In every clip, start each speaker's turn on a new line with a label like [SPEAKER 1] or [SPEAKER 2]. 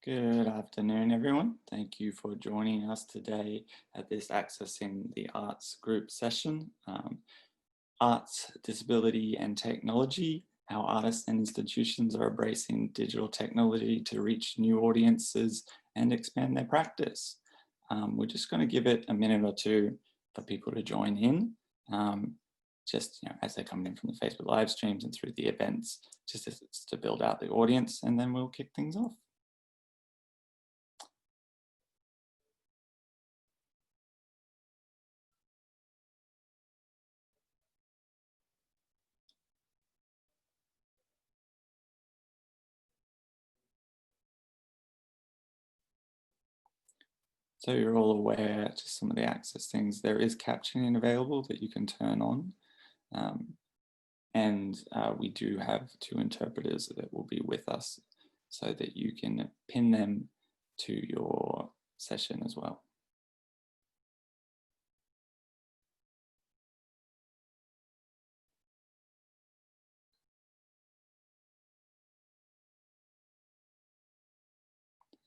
[SPEAKER 1] Good afternoon, everyone. Thank you for joining us today at this Accessing the Arts group session. Arts, Disability and Technology, how artists and institutions are embracing digital technology to reach new audiences and expand their practice. We're just going to give it a minute or two for people to join in, as they're coming in from the Facebook live streams and through the events, just to build out the audience, and then we'll kick things off. So you're all aware, just some of the access things, there is captioning available that you can turn on. We do have two interpreters that will be with us so that you can pin them to your session as well.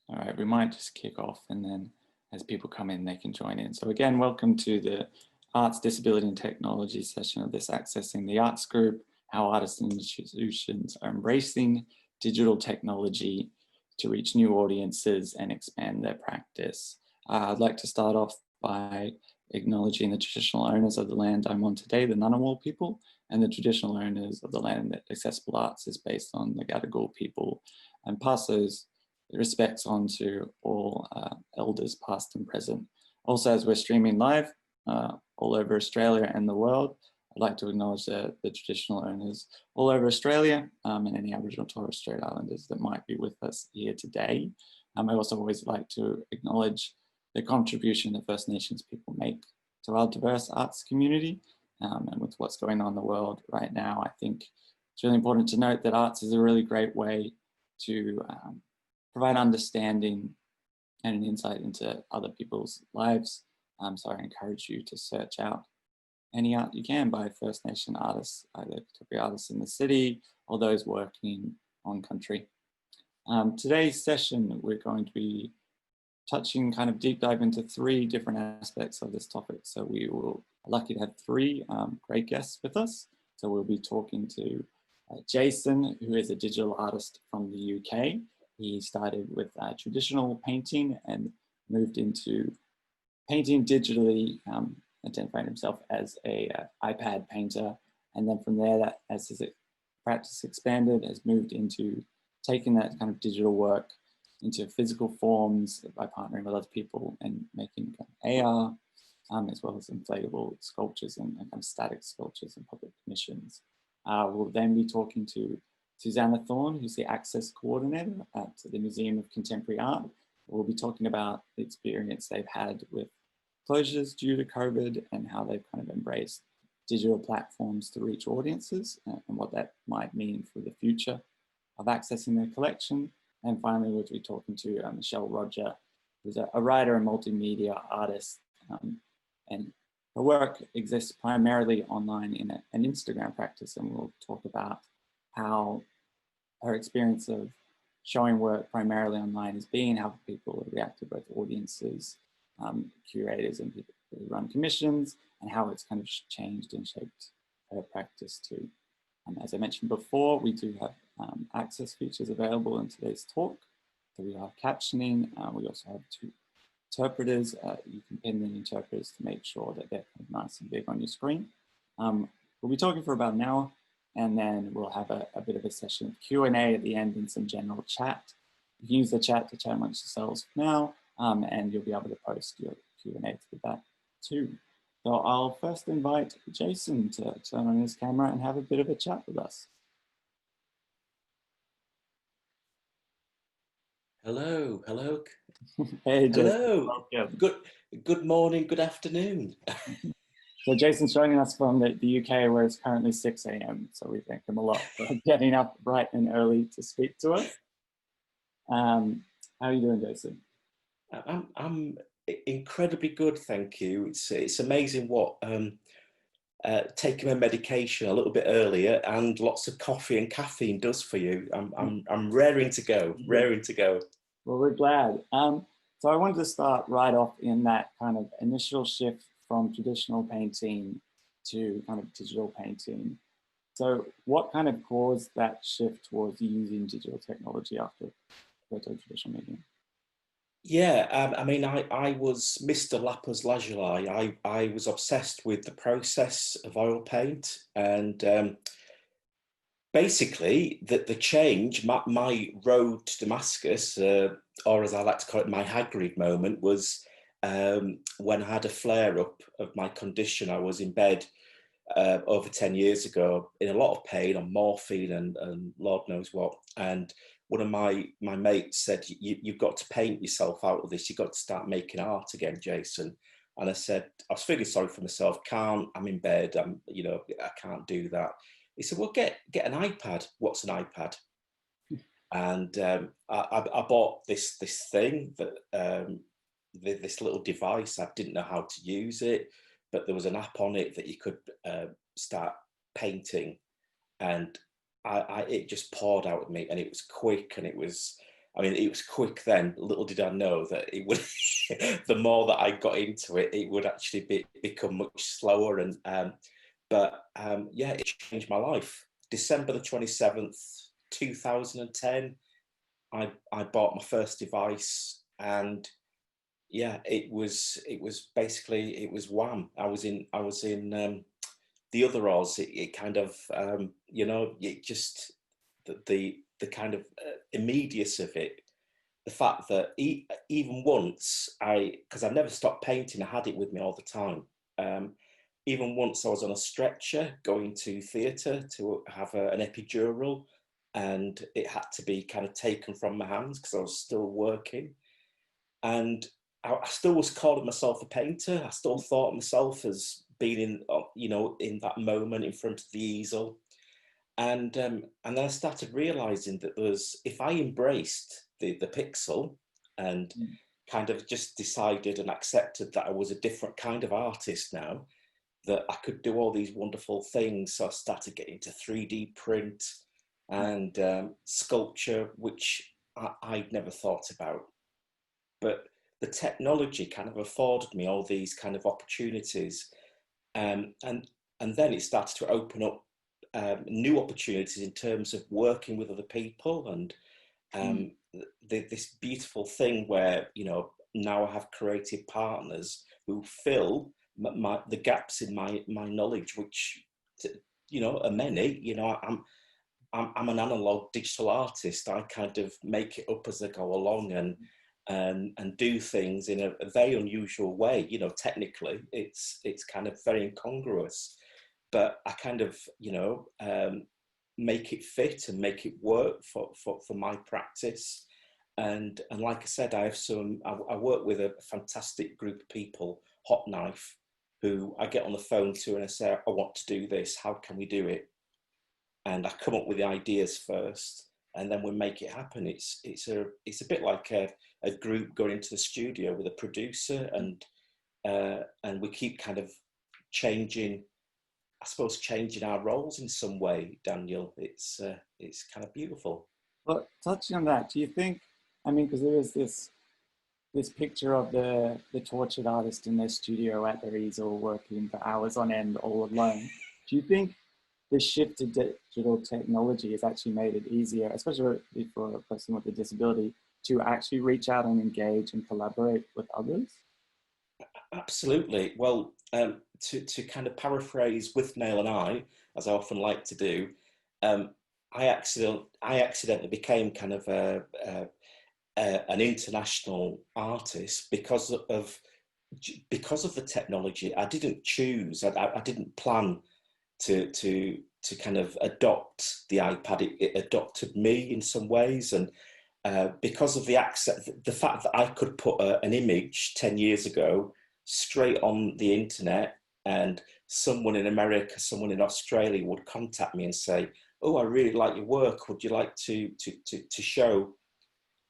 [SPEAKER 1] All right, we might just kick off, and then as people come in, they can join in. So again, welcome to the Arts, Disability and Technology session of this Accessing the Arts group, how artists and institutions are embracing digital technology to reach new audiences and expand their practice. I'd like to start off by acknowledging the traditional owners of the land I'm on today, the Ngunnawal people, and the traditional owners of the land that Accessible Arts is based on, the Gadigal people, and pass those respects on to all elders past and present. Also, as we're streaming live all over Australia and the world, I'd like to acknowledge the traditional owners all over Australia and any Aboriginal and Torres Strait Islanders that might be with us here today. I also always like to acknowledge the contribution that First Nations people make to our diverse arts community. And with what's going on in the world right now, I think it's really important to note that arts is a really great way to provide understanding and an insight into other people's lives. So I encourage you to search out any art you can by First Nation artists, either contemporary artists in the city or those working on country. Today's session, we're going to be touching kind of deep dive into three different aspects of this topic. So we will lucky to have three great guests with us. So we'll be talking to Jason, who is a digital artist from the UK. He started with traditional painting and moved into painting digitally, identifying himself as a iPad painter. And then from there, that as his practice expanded, has moved into taking that kind of digital work into physical forms by partnering with other people and making kind of AR, as well as inflatable sculptures and kind of static sculptures and public commissions. We'll then be talking to Susanna Thorne, who's the Access Coordinator at the Museum of Contemporary Art. We'll be talking about the experience they've had with closures due to COVID and how they've kind of embraced digital platforms to reach audiences and what that might mean for the future of accessing their collection. And finally, we'll be talking to Michelle Roger, who's a writer and multimedia artist, and her work exists primarily online in an Instagram practice, and we'll talk about how her experience of showing work primarily online has been, how people react to both audiences, curators and people who run commissions, and how it's kind of changed and shaped her practice too. As I mentioned before, we do have access features available in today's talk. So we have captioning, we also have two interpreters. You can pin in interpreters to make sure that they're kind of nice and big on your screen. We'll be talking for about an hour, and then we'll have a bit of a session of Q&A at the end and some general chat. You can use the chat to chat amongst yourselves now, and you'll be able to post your Q&A to that too. So I'll first invite Jason to turn on his camera and have a bit of a chat with us.
[SPEAKER 2] Hello.
[SPEAKER 1] Hey, Jason.
[SPEAKER 2] Hello.
[SPEAKER 1] Welcome.
[SPEAKER 2] Good morning, good afternoon.
[SPEAKER 1] So Jason's joining us from the UK, where it's currently 6 a.m. So we thank him a lot for getting up bright and early to speak to us. How are you doing, Jason?
[SPEAKER 2] I'm incredibly good, thank you. It's amazing what taking a medication a little bit earlier and lots of coffee and caffeine does for you. I'm raring to go.
[SPEAKER 1] Well, we're glad. So I wanted to start right off in that kind of initial shift from traditional painting to kind of digital painting. So what kind of caused that shift towards using digital technology after the traditional medium?
[SPEAKER 2] Yeah, I mean, I was Mr. Lapis Lazuli. I was obsessed with the process of oil paint, and basically the change, my road to Damascus, or as I like to call it, my Hagrid moment, was when I had a flare up of my condition. I was in bed over 10 years ago in a lot of pain on morphine and Lord knows what. And one of my mates said, you've got to paint yourself out of this. You've got to start making art again, Jason. And I said, I was feeling sorry for myself. I'm in bed. I can't do that. He said, well, get an iPad. What's an iPad? And I bought this thing that this little device. I didn't know how to use it, but there was an app on it that you could start painting, and it just poured out of me, and it was quick, and it was. I mean, it was quick then. Little did I know that it would. The more that I got into it, it would actually become much slower. And yeah, it changed my life. December the 27th, 2010. I bought my first device, and yeah, it was basically, it was wham. I was in the other Oz. It kind of it just the kind of immediacy of it, the fact that even once because I never stopped painting, I had it with me all the time. Even once I was on a stretcher going to theatre to have an epidural, and it had to be kind of taken from my hands because I was still working. And I still was calling myself a painter. I still thought of myself as being in that moment in front of the easel. And then I started realizing that if I embraced the pixel and kind of just decided and accepted that I was a different kind of artist now, that I could do all these wonderful things. So I started getting into 3D print and sculpture, which I'd never thought about. But the technology kind of afforded me all these kind of opportunities, and then it started to open up new opportunities in terms of working with other people, and um, this beautiful thing where now I have creative partners who fill the gaps in my knowledge, which are many. I'm an analog digital artist. I kind of make it up as I go along, and do things in a very unusual way. Technically, it's kind of very incongruous, but I kind of make it fit and make it work for my practice. And like I said, I work with a fantastic group of people, Hot Knife, who I get on the phone to and I say, I want to do this. How can we do it? And I come up with the ideas first, and then we make it happen. It's a bit like a group going into the studio with a producer, and we keep kind of changing, I suppose, changing our roles in some way. Daniel, it's kind of beautiful.
[SPEAKER 1] Well, touching on that, do you think, I mean, because there is this picture of the tortured artist in their studio at their easel working for hours on end all alone. Do you think the shift to digital technology has actually made it easier, especially for a person with a disability, to actually reach out and engage and collaborate with others?
[SPEAKER 2] Absolutely. Well, to kind of paraphrase with Nail and I, as I often like to do, um, I accidentally became kind of an international artist because of the technology. I didn't choose. I didn't plan to kind of adopt the iPad. It adopted me in some ways, and because of the access, the fact that I could put an image 10 years ago straight on the internet, and someone in America, someone in Australia would contact me and say, "Oh, I really like your work. Would you like to show?"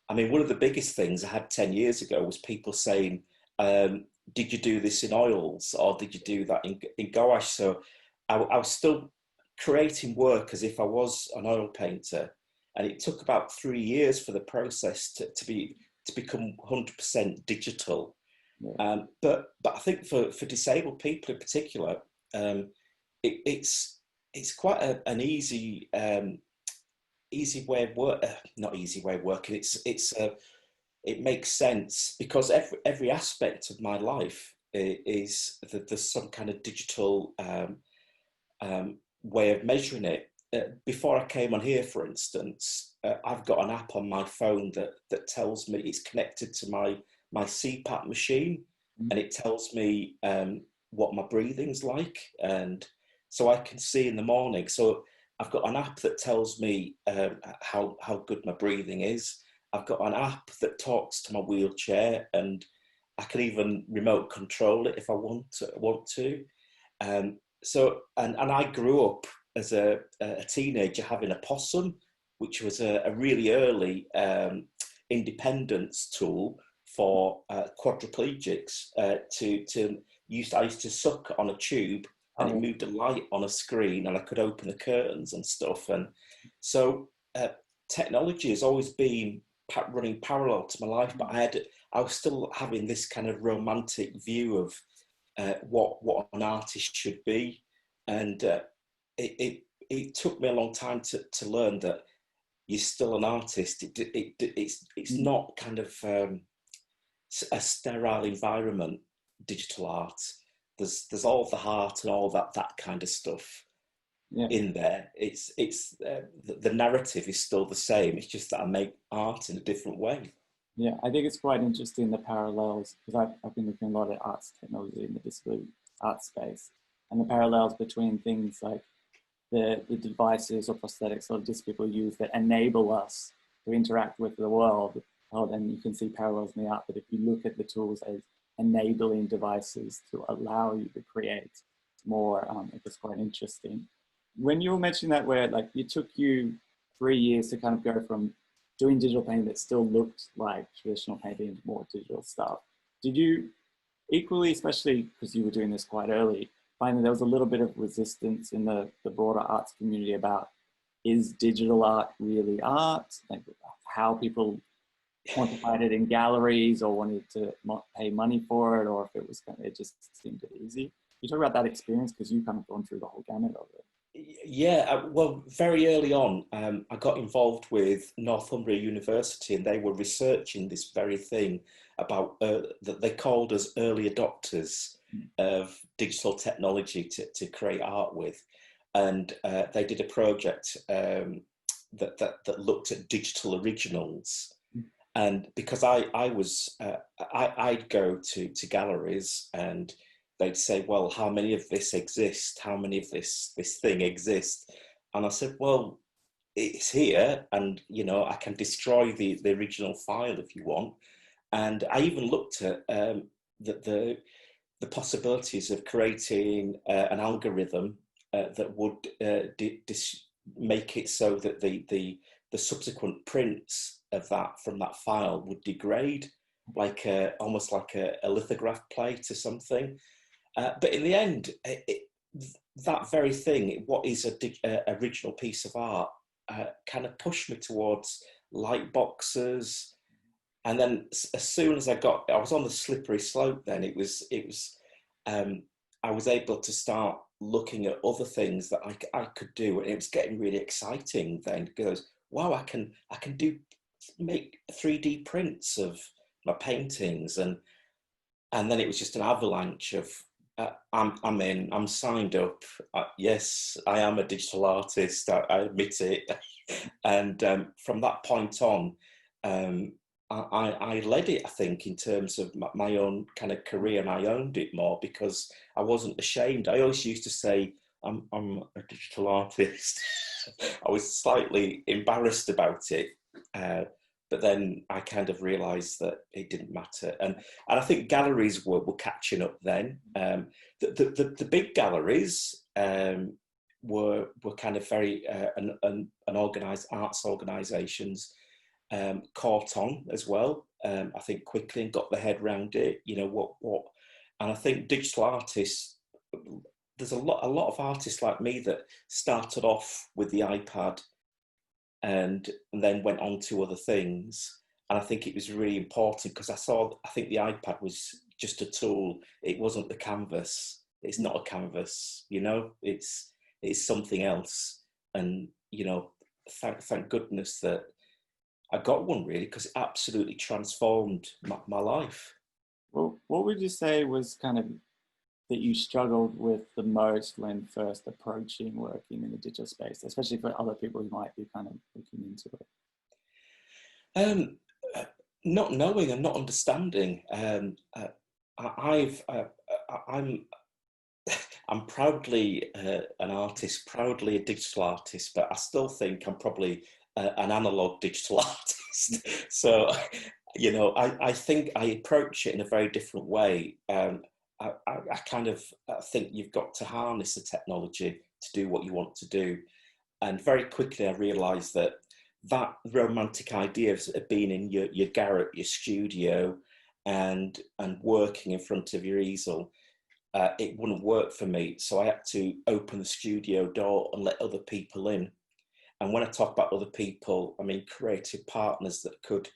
[SPEAKER 2] I mean, one of the biggest things I had 10 years ago was people saying, did you do this in oils, or did you do that in gouache? So I was still creating work as if I was an oil painter. And it took about 3 years for the process to be to become 100% digital.
[SPEAKER 1] Yeah.
[SPEAKER 2] But I think for disabled people in particular, it's quite an easy easy way of work. Not easy way of working. It makes sense because every aspect of my life is that there's some kind of digital way of measuring it. Before I came on here, for instance, I've got an app on my phone that tells me it's connected to my CPAP machine, and it tells me what my breathing's like, and so I can see in the morning. So I've got an app that tells me how good my breathing is. I've got an app that talks to my wheelchair, and I can even remote control it if I want to. So I grew up as a teenager having a possum, which was a really early independence tool for quadriplegics to use. I used to suck on a tube, and it moved a light on a screen, and I could open the curtains and stuff. And so technology has always been running parallel to my life, but I was still having this kind of romantic view of what an artist should be, and it took me a long time to learn that you're still an artist. It's not kind of a sterile environment. Digital art, there's all the heart and all that kind of stuff in there. It's the narrative is still the same. It's just that I make art in a different way.
[SPEAKER 1] Yeah, I think it's quite interesting, the parallels, because I've been looking a lot at arts technology in the disability art space, and the parallels between things like the devices or prosthetics a lot of people use that enable us to interact with the world. Oh, then you can see parallels in the art, but if you look at the tools as enabling devices to allow you to create more, it was quite interesting. When you were mentioning that, where like it took you 3 years to kind of go from doing digital painting that still looked like traditional painting to more digital stuff, did you equally, especially because you were doing this quite early, find that there was a little bit of resistance in the broader arts community about, is digital art really art? Like how people quantified it in galleries or wanted to pay money for it, or if it was kind of, it just seemed easy. You talk about that experience because you've kind of gone through the whole gamut of it.
[SPEAKER 2] Yeah, well, very early on, I got involved with Northumbria University, and they were researching this very thing about that they called us early adopters of digital technology to create art with, and they did a project that looked at digital originals. And because I'd go to galleries and they'd say, well, how many of this exist? How many of this thing exists? And I said, well, it's here, and I can destroy the original file if you want. And I even looked at the possibilities of creating an algorithm that would make it so that the subsequent prints of that from that file would degrade, like almost like a lithograph plate or something. But in the end, that very thing, what is a original piece of art, kind of pushed me towards light boxes. And then as soon as I was on the slippery slope. Then I was able to start looking at other things that I could do, and it was getting really exciting. Then because wow, I can make 3D prints of my paintings, and then it was just an avalanche of I'm signed up. Yes, I am a digital artist. I admit it. And from that point on, I led it, I think, in terms of my own kind of career, and I owned it more because I wasn't ashamed. I always used to say, I'm a digital artist. I was slightly embarrassed about it. But then I kind of realised that it didn't matter, and I think galleries were catching up then. The big galleries were kind of very an organised arts organisations caught on as well. I think quickly, and got their head around it. What, and I think digital artists. There's a lot of artists like me that started off with the iPad and then went on to other things. And I think it was really important because I think the iPad was just a tool. It wasn't the canvas. It's not a canvas, you know, it's something else. And, you know, thank goodness that I got one, really, because it absolutely transformed my life.
[SPEAKER 1] Well, what would you say was kind of that you struggled with the most when first approaching working in the digital space, especially for other people who might be kind of looking into it?
[SPEAKER 2] Um, Not knowing and not understanding. I'm I'm proudly an artist, proudly a digital artist, but I still think I'm probably an analog digital artist. So, you know, I think I approach it in a very different way. I kind of think you've got to harness the technology to do what you want to do. And very quickly I realised that that romantic idea of being in your garret, your studio, and working in front of your easel, it wouldn't work for me. So I had to open the studio door and let other people in. And when I talk about other people, I mean creative partners that could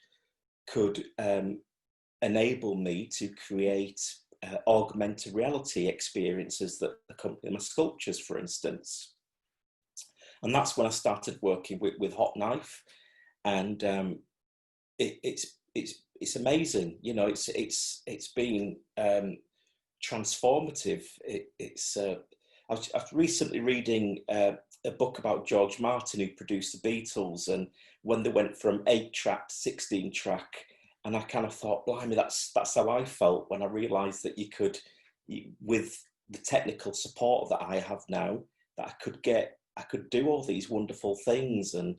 [SPEAKER 2] enable me to create augmented reality experiences that accompany my sculptures, for instance. And that's when I started working with Hot Knife, and it's amazing. You know, it's been transformative. I was recently reading a book about George Martin, who produced the Beatles, and when they went from 8-track to 16-track, and I kind of thought, blimey, that's how I felt when I realised that with the technical support that I have now, that I could do all these wonderful things, and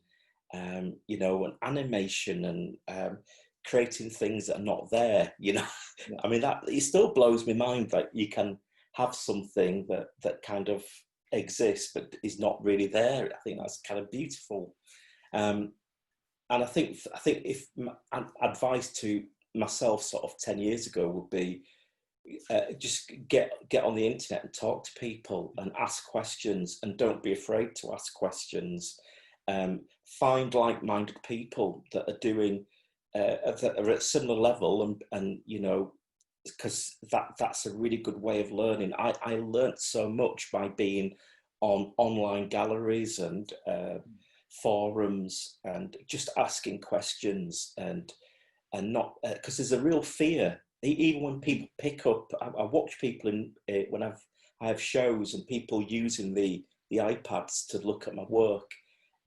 [SPEAKER 2] you know, and animation, and creating things that are not there. You know,
[SPEAKER 1] Yeah.
[SPEAKER 2] I mean, that it still blows my mind that you can have something that kind of exists but is not really there. I think that's kind of beautiful. And I think if advice to myself sort of 10 years ago would be just get on the internet and talk to people and ask questions, and don't be afraid to ask questions. Find like-minded people that are doing that are at a similar level, and you know, because that's a really good way of learning. I learnt so much by being on online galleries and forums, and just asking questions, and not because there's a real fear. Even when people pick up, I watch people when I have shows and people using the iPads to look at my work,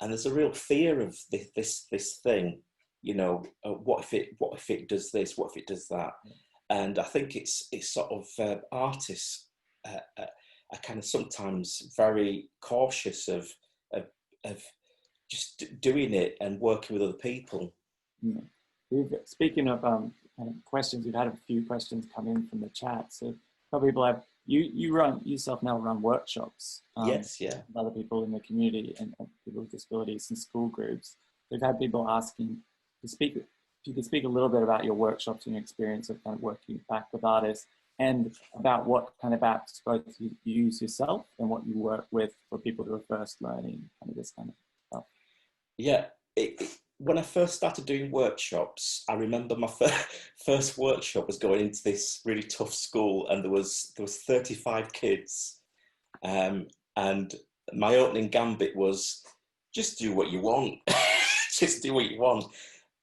[SPEAKER 2] and there's a real fear of this thing. You know, what if it does this? What if it does that? And I think it's sort of artists are kind of sometimes very cautious of just doing it and working with other people.
[SPEAKER 1] Yeah. Speaking of kind of questions, we've had a few questions come in from the chat. So a couple people have, you yourself now run workshops
[SPEAKER 2] Yes, yeah.
[SPEAKER 1] with other people in the community and people with disabilities and school groups. We've had people asking if you could speak a little bit about your workshops and your experience of kind of working back with artists, and about what kind of apps both you use yourself and what you work with for people who are first learning kind of this kind of stuff.
[SPEAKER 2] Yeah, when I first started doing workshops, I remember my first workshop was going into this really tough school, and there was 35 kids, and my opening gambit was just do what you want, just do what you want.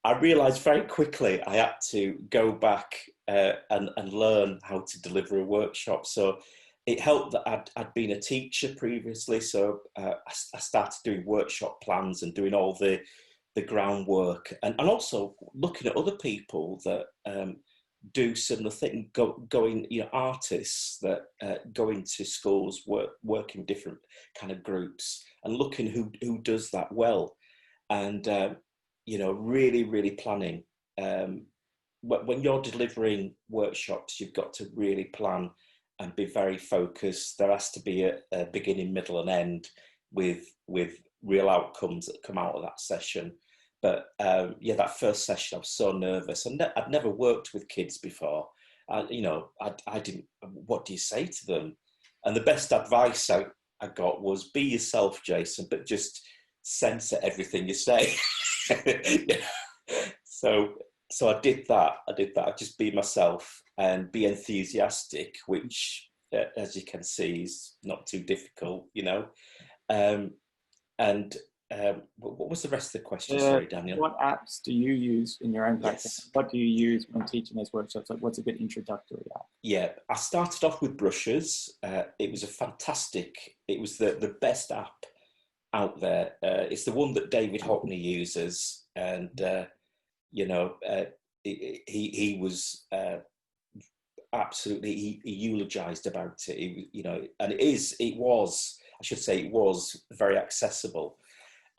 [SPEAKER 2] I realised very quickly I had to go back and learn how to deliver a workshop. So it helped that I'd been a teacher previously, so I started doing workshop plans and doing all the groundwork, and also looking at other people that do similar things, going, you know, artists that go into schools, work in different kind of groups, and looking who does that well, and you know, really planning. When you're delivering workshops, you've got to really plan and be very focused. There has to be a beginning, middle, and end with real outcomes that come out of that session. But yeah, that first session, I was so nervous, and I'd never worked with kids before. You know, I didn't. What do you say to them? And the best advice I got was, be yourself, Jason, but just censor everything you say. So so I did that. I just be myself and be enthusiastic, which, as you can see, is not too difficult, you know. Um, and what was the rest of the question? Sorry, Daniel.
[SPEAKER 1] What apps do you use in your own practice?
[SPEAKER 2] Yes.
[SPEAKER 1] What do you use when teaching those workshops? Like, what's a good introductory app?
[SPEAKER 2] Yeah, I started off with brushes. It was a fantastic, it was the best app out there. It's the one that David Hockney uses, and you know, he was absolutely, he eulogized about it. You know, and it was, I should say, it was very accessible.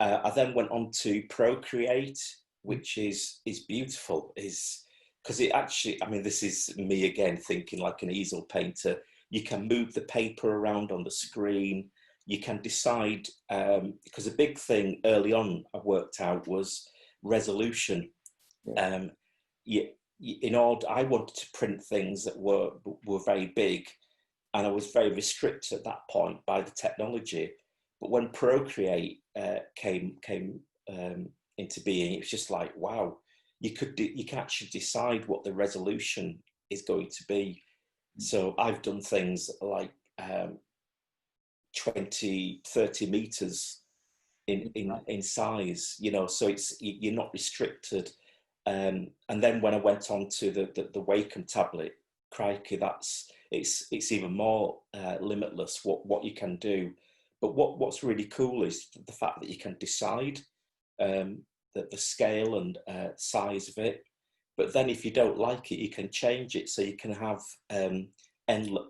[SPEAKER 2] I then went on to Procreate, which is beautiful. Is because it actually, I mean, this is me again thinking like an easel painter. You can move the paper around on the screen. You can decide, because a big thing early on I worked out was resolution.
[SPEAKER 1] Yeah.
[SPEAKER 2] You, in order, I wanted to print things that were very big, and I was very restricted at that point by the technology. But when Procreate came into being, it was just like, wow, you can actually decide what the resolution is going to be. So I've done things like 20, 30 meters in size, you know, so you're not restricted. And then when I went on to the Wacom tablet, crikey, it's even more limitless what you can do. But what's really cool is the fact that you can decide the scale and size of it. But then if you don't like it, you can change it. So you can have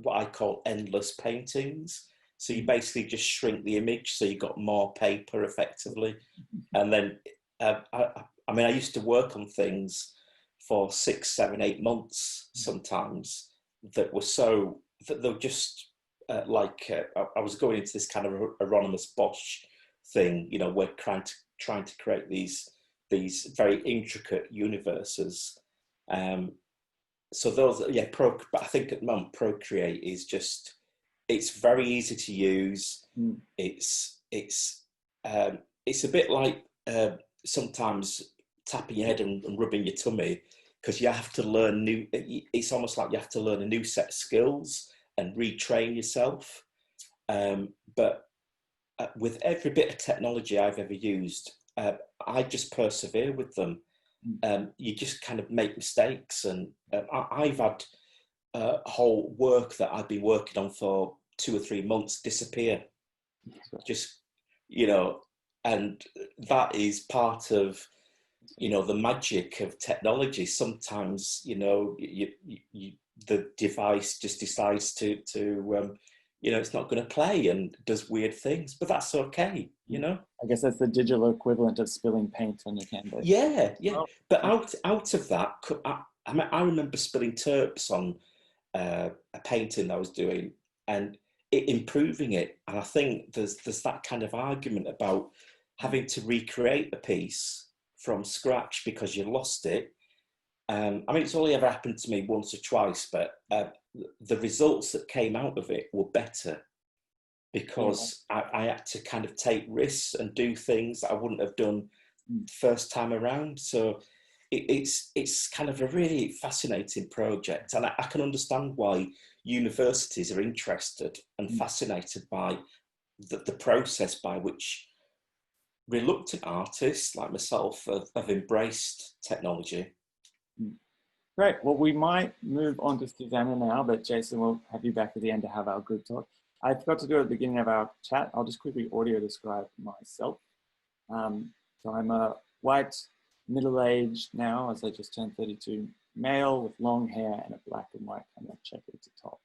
[SPEAKER 2] what I call endless paintings. So you basically just shrink the image, so you got more paper effectively. And then, I mean, I used to work on things for 6, 7, 8 months sometimes that were so, that they were just I was going into this kind of Hieronymus Bosch thing, you know, we're trying to create these very intricate universes. So those, yeah, but I think at the moment Procreate is just, it's very easy to use. It's a bit like sometimes tapping your head and rubbing your tummy, because you have to learn new. It's almost like you have to learn a new set of skills and retrain yourself. But with every bit of technology I've ever used, I just persevere with them. You just kind of make mistakes, and I've had whole work that I've been working on for 2 or 3 months disappear. Just, you know, and that is part of, you know, the magic of technology. Sometimes, you know, the device just decides to you know, it's not going to play and does weird things, but that's okay, you know.
[SPEAKER 1] I guess that's the digital equivalent of spilling paint on your canvas.
[SPEAKER 2] Yeah. But out of that, I remember spilling terps on a painting that I was doing and improving it. And I think there's that kind of argument about having to recreate a piece from scratch because you lost it. I mean, it's only ever happened to me once or twice, but the results that came out of it were better because I had to kind of take risks and do things that I wouldn't have done first time around. So it's kind of a really fascinating project, and I can understand why universities are interested and fascinated by the process by which reluctant artists like myself have embraced technology.
[SPEAKER 1] Great. Well, we might move on to Susanna now, but Jason, we'll have you back at the end to have our group talk. I forgot to do it at the beginning of our chat. I'll just quickly audio describe myself. So I'm a white, middle-aged now, as I just turned 32, male with long hair and a black and white kind of checkered top.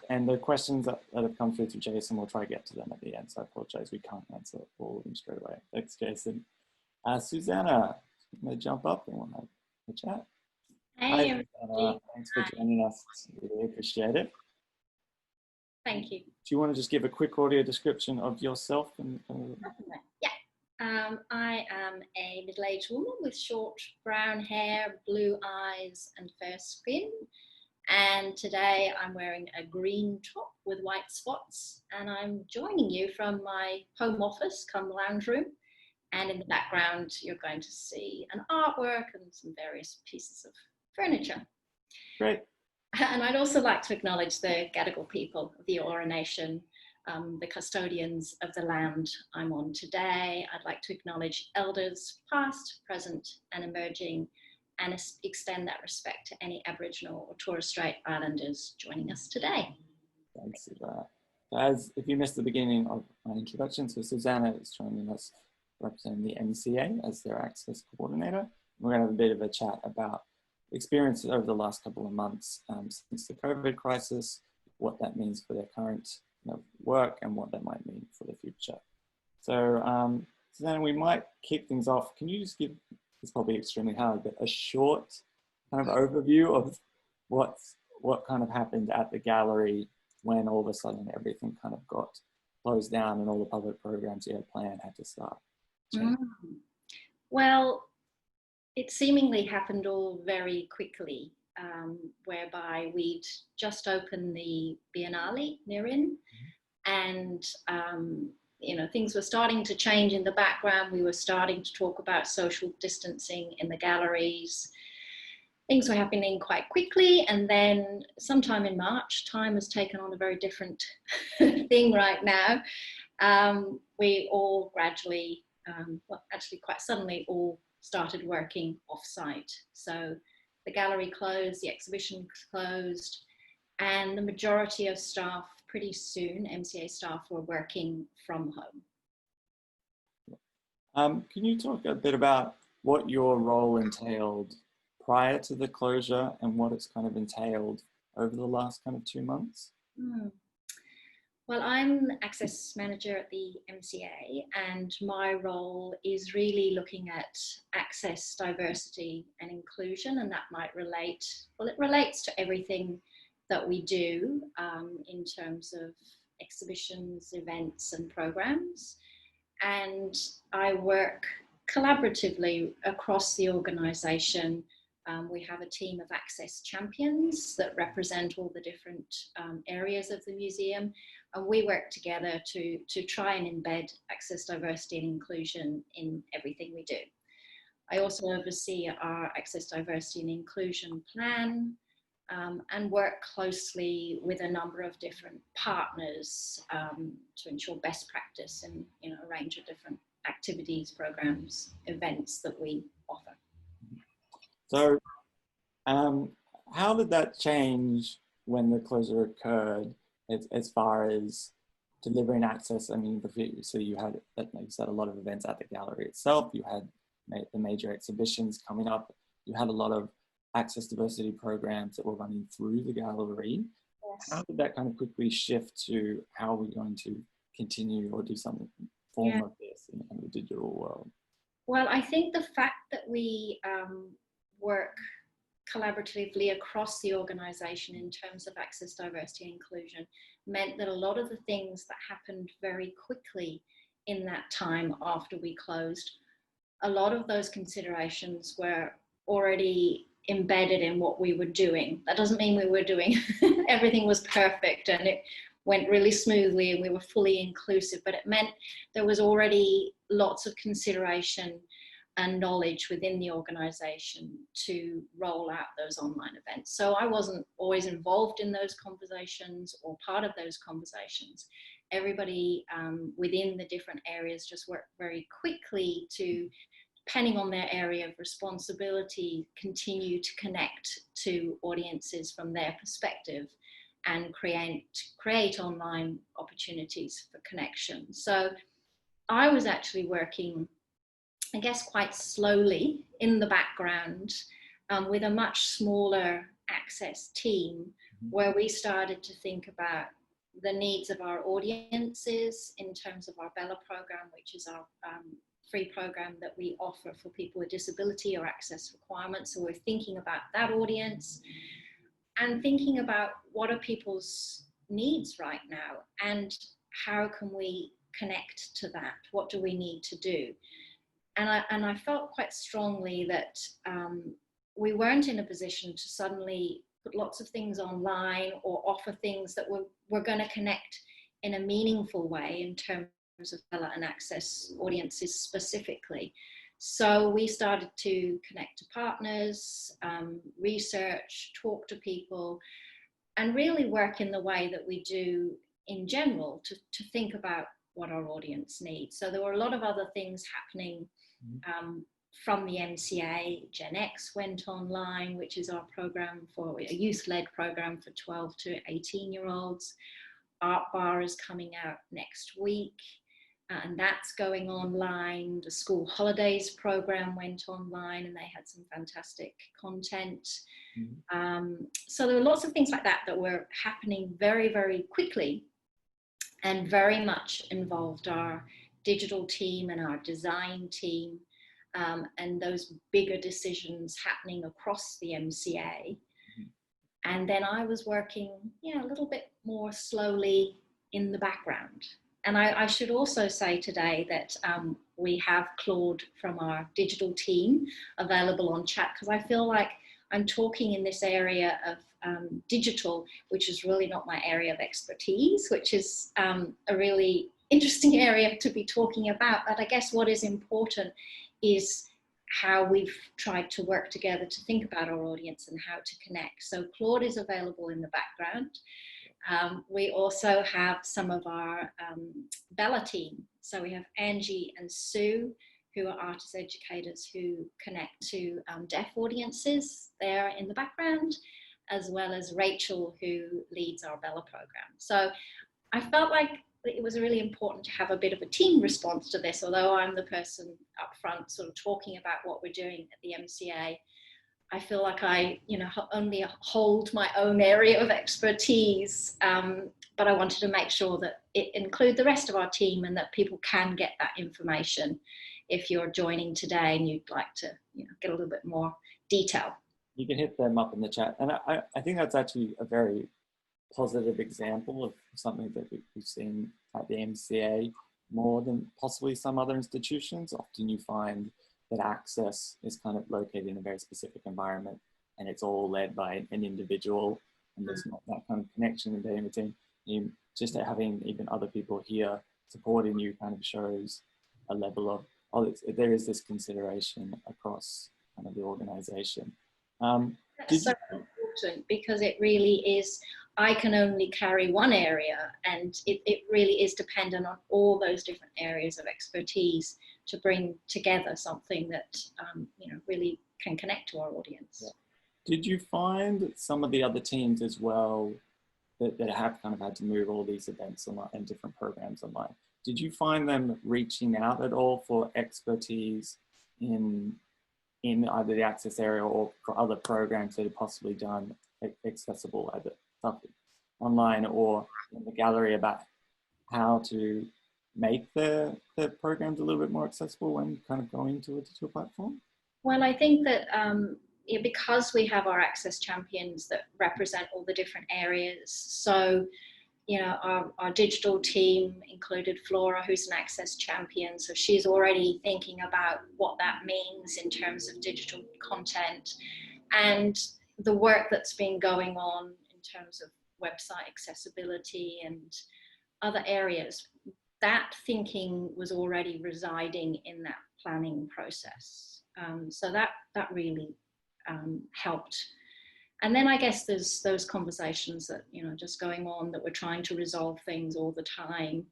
[SPEAKER 1] And the questions that have come through to Jason, we'll try to get to them at the end. So I apologize, we can't answer all of them straight away. Thanks, Jason. Susanna, I'm going to jump up and we'll have a chat.
[SPEAKER 3] Hey,
[SPEAKER 1] Hi, thanks for joining us. Really appreciate it.
[SPEAKER 3] Thank you.
[SPEAKER 1] Do you want to just give a quick audio description of yourself?
[SPEAKER 3] Yeah. I am a middle-aged woman with short brown hair, blue eyes and fair skin. And today I'm wearing a green top with white spots, and I'm joining you from my home office, come lounge room. And in the background, you're going to see an artwork and some various pieces of furniture.
[SPEAKER 1] Great.
[SPEAKER 3] And I'd also like to acknowledge the Gadigal people of the Eora Nation, the custodians of the land I'm on today. I'd like to acknowledge elders past, present and emerging, and extend that respect to any Aboriginal or Torres Strait Islanders joining us today.
[SPEAKER 1] Thanks for that. As if you missed the beginning of my introduction, so Susanna is joining us representing the MCA as their access coordinator. We're going to have a bit of a chat about experiences over the last couple of months since the COVID crisis, what that means for their current work and what that might mean for the future. So Susanna, we might kick things off. Can you just give, it's probably extremely hard, but a short kind of overview of what kind of happened at the gallery when all of a sudden everything kind of got closed down and all the public programs you had planned had to start?
[SPEAKER 3] Well, it seemingly happened all very quickly, whereby we'd just opened the Biennale Nirin, and things were starting to change in the background. We were starting to talk about social distancing in the galleries. Things were happening quite quickly, and then sometime in March, time has taken on a very different thing right now. We all gradually, well, actually quite suddenly, all started working off-site. So the gallery closed, the exhibition closed, and the majority of staff pretty soon, MCA staff, were working from home.
[SPEAKER 1] Can you talk a bit about what your role entailed prior to the closure and what it's kind of entailed over the last kind of 2 months?
[SPEAKER 3] Well, I'm Access Manager at the MCA, and my role is really looking at access, diversity and inclusion, and that might relate, well, it relates to everything that we do in terms of exhibitions, events and programs. And I work collaboratively across the organisation. We have a team of access champions that represent all the different areas of the museum, and we work together to try and embed access, diversity and inclusion in everything we do. I also oversee our access, diversity and inclusion plan and work closely with a number of different partners to ensure best practice in a range of different activities, programs, events that we offer.
[SPEAKER 1] So how did that change when the closure occurred as far as delivering access? I mean, so you had, like you said, a lot of events at the gallery itself. You had the major exhibitions coming up. You had a lot of access diversity programs that were running through the gallery. Yes. How did that kind of quickly shift to how we're going to continue or do some form of this in the digital world?
[SPEAKER 3] Well, I think the fact that we work collaboratively across the organisation in terms of access, diversity and inclusion meant that a lot of the things that happened very quickly in that time after we closed, a lot of those considerations were already embedded in what we were doing. That doesn't mean we were doing everything was perfect and it went really smoothly and we were fully inclusive, but it meant there was already lots of consideration and knowledge within the organisation to roll out those online events. So I wasn't always involved in those conversations or part of those conversations. Everybody within the different areas just worked very quickly to, depending on their area of responsibility, continue to connect to audiences from their perspective and create online opportunities for connection. So I was actually working, I guess, quite slowly in the background with a much smaller access team, where we started to think about the needs of our audiences in terms of our Bella program, which is our free program that we offer for people with disability or access requirements. So we're thinking about that audience and thinking about what are people's needs right now and how can we connect to that? What do we need to do? And I felt quite strongly that we weren't in a position to suddenly put lots of things online or offer things that were going to connect in a meaningful way in terms of color and access audiences specifically. So we started to connect to partners, research, talk to people, and really work in the way that we do in general to think about what our audience needs. So there were a lot of other things happening from the MCA. Gen X went online, which is our program for a youth-led program for 12 to 18-year-olds. Art Bar is coming out next week, and that's going online. The school holidays program went online, and they had some fantastic content. So there were lots of things like that that were happening very, very quickly, and very much involved our digital team and our design team, and those bigger decisions happening across the MCA. And then I was working, a little bit more slowly in the background. And I should also say today that we have Claude from our digital team available on chat, because I feel like I'm talking in this area of digital, which is really not my area of expertise, which is a really interesting area to be talking about. But I guess what is important is how we've tried to work together to think about our audience and how to connect. So Claude is available in the background. We also have some of our Bella team. So we have Angie and Sue, who are artist educators who connect to deaf audiences there in the background, as well as Rachel, who leads our Bella program. So I felt like it was really important to have a bit of a team response to this, although I'm the person up front sort of talking about what we're doing at the MCA. I feel like I, only hold my own area of expertise, but I wanted to make sure that it include the rest of our team and that people can get that information if you're joining today and you'd like to, get a little bit more detail.
[SPEAKER 1] You can hit them up in the chat. And I think that's actually a very positive example of something that we've seen at the MCA more than possibly some other institutions. Often you find that access is kind of located in a very specific environment and it's all led by an individual, and there's not that kind of connection in the team. You just having even other people here supporting you kind of shows a level of, there is this consideration across kind of the organization.
[SPEAKER 3] That's so important, because it really is, I can only carry one area, and it really is dependent on all those different areas of expertise to bring together something that really can connect to our audience.
[SPEAKER 1] Yeah. Did you find some of the other teams as well that have kind of had to move all these events online and different programs online? Did you find them reaching out at all for expertise in either the access area or for other programs that are possibly done accessible either online or in the gallery, about how to make the programs a little bit more accessible when kind of going to a digital platform?
[SPEAKER 3] Well, I think that because we have our access champions that represent all the different areas, so our digital team included Flora, who's an access champion. So she's already thinking about what that means in terms of digital content, and the work that's been going on in terms of website accessibility and other areas. That thinking was already residing in that planning process. So that really helped. And then I guess there's those conversations that, just going on, that we're trying to resolve things all the time.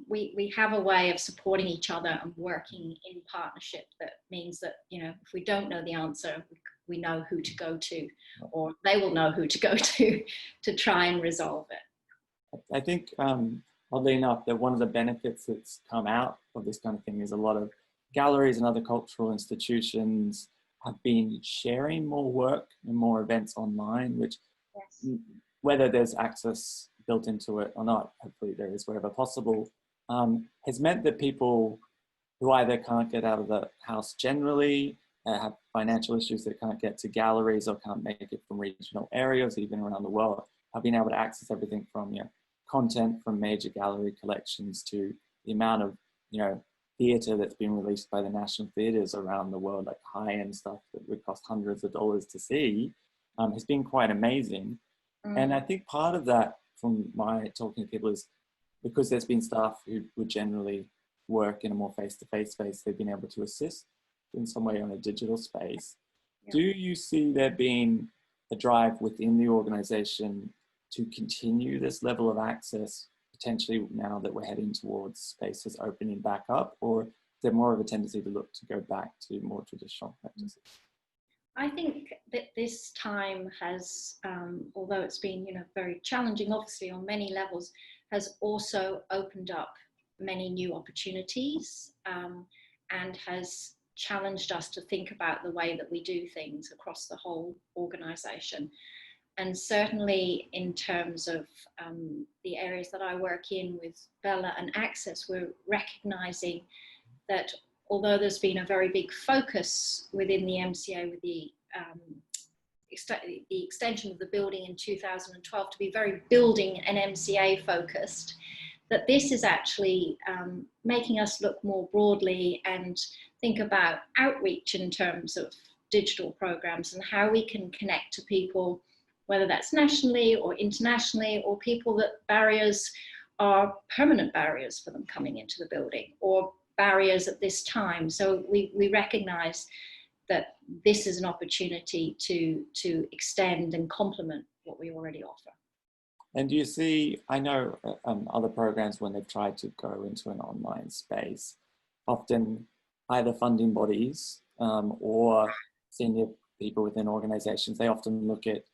[SPEAKER 3] We have a way of supporting each other and working in partnership that means that, if we don't know the answer, we know who to go to, or they will know who to go to try and resolve it.
[SPEAKER 1] I think, oddly enough, that one of the benefits that's come out of this kind of thing is a lot of galleries and other cultural institutions have been sharing more work and more events online, which, yes, whether there's access built into it or not, hopefully there is wherever possible, has meant that people who either can't get out of the house generally, have financial issues that can't get to galleries or can't make it from regional areas, even around the world, have been able to access everything from content from major gallery collections to the amount of theatre that's been released by the national theatres around the world, like high-end stuff that would cost hundreds of dollars to see, has been quite amazing. And I think part of that, from my talking to people, is because there's been staff who would generally work in a more face-to-face space, they've been able to assist in some way on a digital space.
[SPEAKER 3] Yeah.
[SPEAKER 1] Do you see there being a drive within the organization to continue this level of access, potentially now that we're heading towards spaces opening back up, or is there more of a tendency to look to go back to more traditional practices?
[SPEAKER 3] I think that this time has, although it's been, very challenging, obviously on many levels, has also opened up many new opportunities, and has challenged us to think about the way that we do things across the whole organisation. And certainly in terms of the areas that I work in with Bella and Access, we're recognising that although there's been a very big focus within the MCA with the extension of the building in 2012 to be very building and MCA focused, that this is actually making us look more broadly and think about outreach in terms of digital programs and how we can connect to people, whether that's nationally or internationally, or people that barriers are permanent barriers for them coming into the building, or barriers at this time. So we recognise that this is an opportunity to extend and complement what we already offer.
[SPEAKER 1] And do you see, I know other programs when they've tried to go into an online space, often either funding bodies or senior people within organizations, they often look at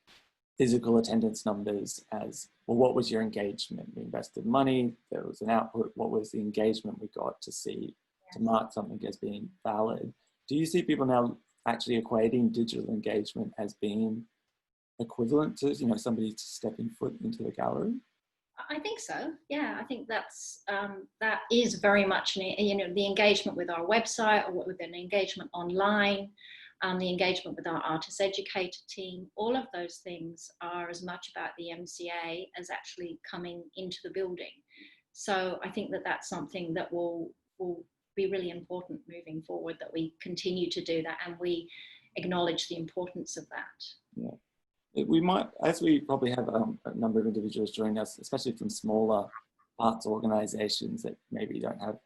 [SPEAKER 1] physical attendance numbers as, well, what was your engagement? We invested money, there was an output, what was the engagement we got to see, to mark something as being valid? Do you see people now actually equating digital engagement as being equivalent to, somebody stepping foot into the gallery?
[SPEAKER 3] I think so. Yeah, I think that is very much the engagement with our website, or with an engagement online, the engagement with our artist educator team. All of those things are as much about the MCA as actually coming into the building. So I think that that's something that will be really important moving forward, that we continue to do that and we acknowledge the importance of that.
[SPEAKER 1] Yeah. We might, as we probably have a number of individuals joining us, especially from smaller arts organisations that maybe don't have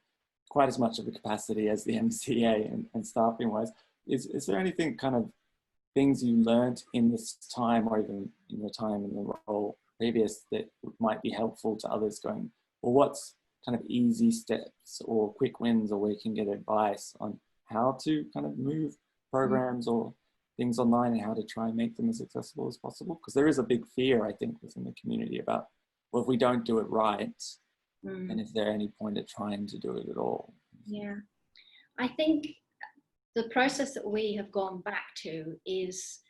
[SPEAKER 1] quite as much of a capacity as the MCA and staffing wise, is there anything kind of things you learned in this time, or even in your time in the role previous, that might be helpful to others going, well, what's kind of easy steps or quick wins, or where you can get advice on how to kind of move programs or things online and how to try and make them as accessible as possible? Because there is a big fear, I think, within the community about, well, if we don't do it right, then is there any point at trying to do it at all?
[SPEAKER 3] Yeah, I think the process that we have gone back to is,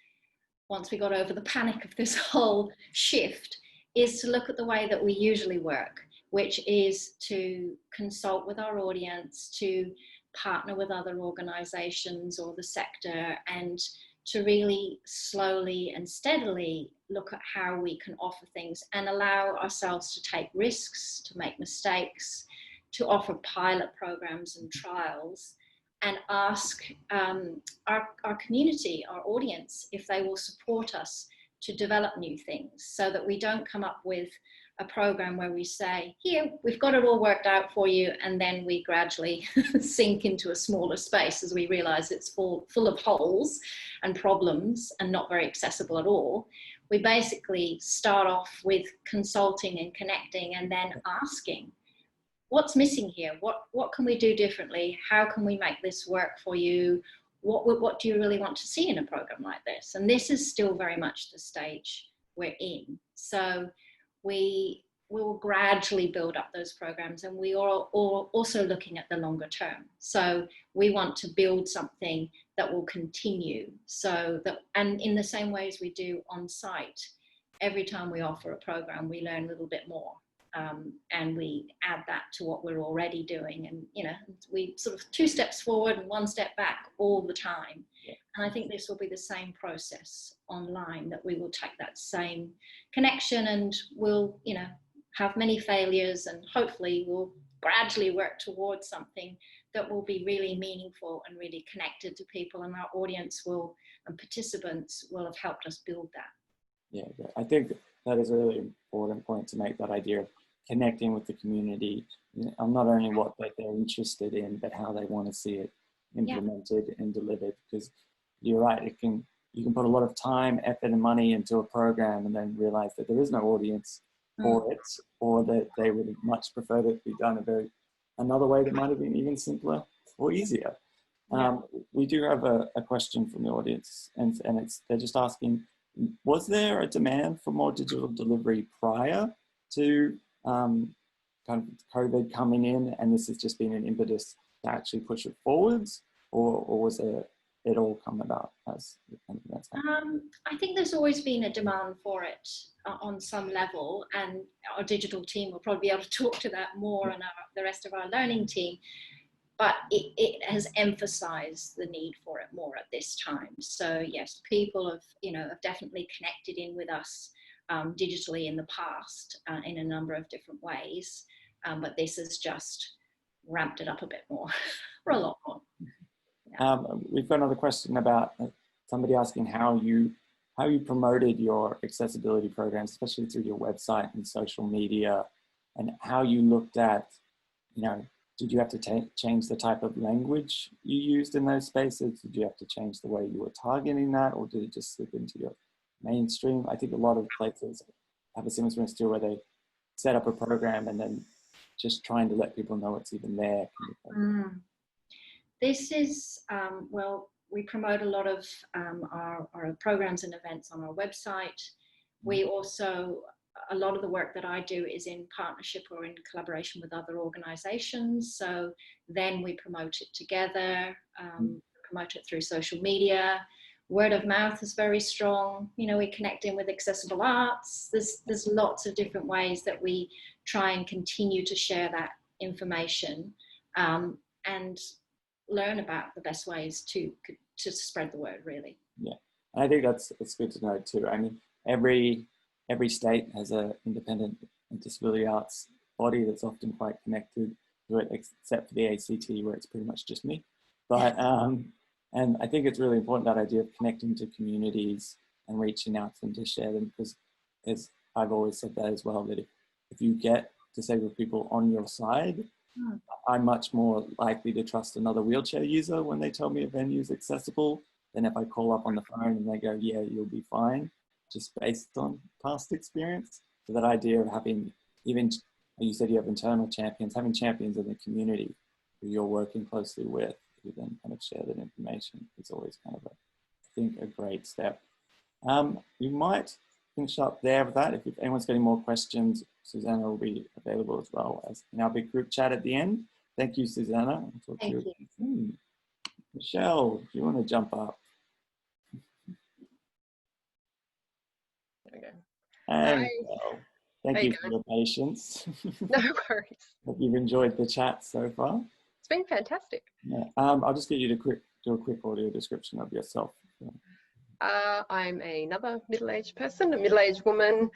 [SPEAKER 3] once we got over the panic of this whole shift, is to look at the way that we usually work, which is to consult with our audience, to partner with other organisations or the sector, and to really slowly and steadily look at how we can offer things and allow ourselves to take risks, to make mistakes, to offer pilot programs and trials, and ask our community, our audience, if they will support us to develop new things, so that we don't come up with a program where we say, here, we've got it all worked out for you, and then we gradually sink into a smaller space as we realize it's full of holes and problems and not very accessible at all. We basically start off with consulting and connecting, and then asking, what's missing here? What can we do differently? How can we make this work for you? What do you really want to see in a program like this? And this is still very much the stage we're in. So we will gradually build up those programs, and we are also looking at the longer term. So we want to build something that will continue, so that, and in the same way as we do on site, every time we offer a program, we learn a little bit more. And we add that to what we're already doing, and we sort of 2 steps forward and 1 step back all the time. Yeah. And I think this will be the same process online, that we will take that same connection, and we'll have many failures, and hopefully we'll gradually work towards something that will be really meaningful and really connected to people, and our audience and participants will have helped us build that.
[SPEAKER 1] Yeah, I think that is a really important point to make, that idea of connecting with the community on not only what they're interested in, but how they want to see it implemented and delivered. Because you're right, you can put a lot of time, effort, and money into a program and then realize that there is no audience for it, or that they would much prefer that it be done another way that might have been even simpler or easier. We do have a question from the audience, and they're just asking, was there a demand for more digital delivery prior to kind of COVID coming in, and this has just been an impetus to actually push it forwards, or was it all come about as
[SPEAKER 3] I think there's always been a demand for it on some level, and our digital team will probably be able to talk to that more, and the rest of our learning team. But it has emphasized the need for it more at this time. So yes, people have definitely connected in with us digitally in the past in a number of different ways. But this has just ramped it up a bit more, or a lot more. Yeah.
[SPEAKER 1] We've got another question about somebody asking how you promoted your accessibility programs, especially through your website and social media, and how you looked at, did you have to change the type of language you used in those spaces? Did you have to change the way you were targeting that, or did it just slip into your mainstream? I think a lot of places have a similar experience too, where they set up a program and then just trying to let people know it's even there.
[SPEAKER 3] This is, we promote a lot of our programs and events on our website. We also, a lot of the work that I do is in partnership or in collaboration with other organizations. So then we promote it together, promote it through social media. Word of mouth is very strong. We connect in with accessible arts. There's lots of different ways that we try and continue to share that information and learn about the best ways to spread the word, really.
[SPEAKER 1] Yeah, and I think it's good to know too. I mean, every state has an independent disability arts body that's often quite connected to it, except for the ACT, where it's pretty much just me. But and I think it's really important, that idea of connecting to communities and reaching out to them to share them, because as I've always said that as well, that if you get disabled people on your side, I'm much more likely to trust another wheelchair user when they tell me a venue is accessible than if I call up on the phone and they go, yeah, you'll be fine, just based on past experience. So that idea of having, even, you said you have internal champions, having champions in the community who you're working closely with, who then kind of share that information, is always kind of, I think, a great step. We might finish up there with that. If anyone's got any more questions, Susanna will be available as well as in our big group chat at the end. Thank you, Susanna.
[SPEAKER 3] Thank you.
[SPEAKER 1] Michelle, do you want to jump up?
[SPEAKER 4] There we go.
[SPEAKER 1] Hey, Michelle. Thank you for your patience.
[SPEAKER 4] No worries.
[SPEAKER 1] Hope you've enjoyed the chat so far.
[SPEAKER 4] It's been fantastic.
[SPEAKER 1] Yeah. I'll just get you to do a quick audio description of yourself.
[SPEAKER 4] I'm another middle-aged person, a middle-aged woman.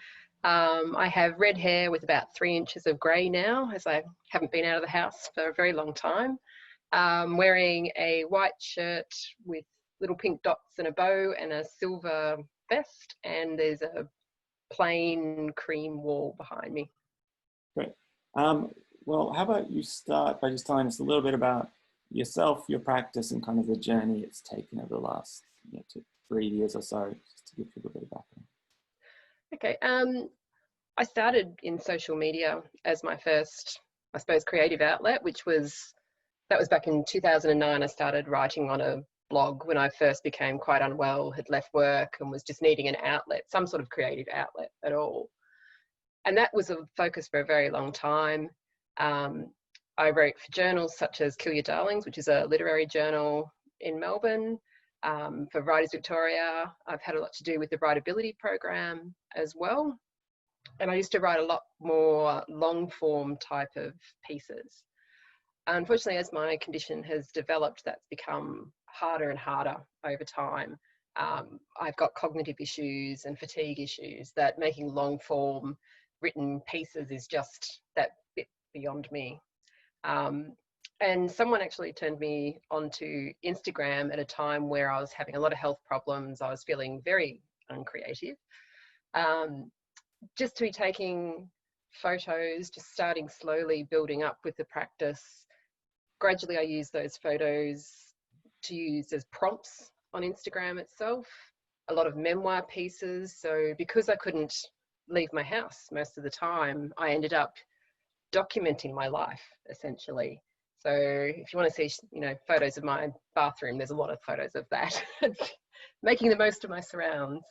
[SPEAKER 4] I have red hair with about 3 inches of grey now, as I haven't been out of the house for a very long time. Wearing a white shirt with little pink dots and a bow and a silver vest, and there's a plain cream wall behind me.
[SPEAKER 1] Great. Well, how about you start by just telling us a little bit about yourself, your practice, and kind of the journey it's taken over the last 3 years or so, just to give people a bit of background.
[SPEAKER 4] Okay. I started in social media as my first, I suppose, creative outlet, that was back in 2009. I started writing on a blog when I first became quite unwell, had left work and was just needing an outlet, some sort of creative outlet at all. And that was a focus for a very long time. I wrote for journals such as Kill Your Darlings, which is a literary journal in Melbourne. For Writers Victoria, I've had a lot to do with the writability program as well. And I used to write a lot more long form type of pieces. Unfortunately, as my condition has developed, that's become harder and harder over time. I've got cognitive issues and fatigue issues that making long form written pieces is just that bit beyond me. And someone actually turned me onto Instagram at a time where I was having a lot of health problems. I was feeling very uncreative. Just to be taking photos, just starting slowly building up with the practice. Gradually, I used those photos to use as prompts on Instagram itself, a lot of memoir pieces. So because I couldn't leave my house most of the time, I ended up documenting my life essentially. So if you want to see, photos of my bathroom, there's a lot of photos of that, making the most of my surrounds.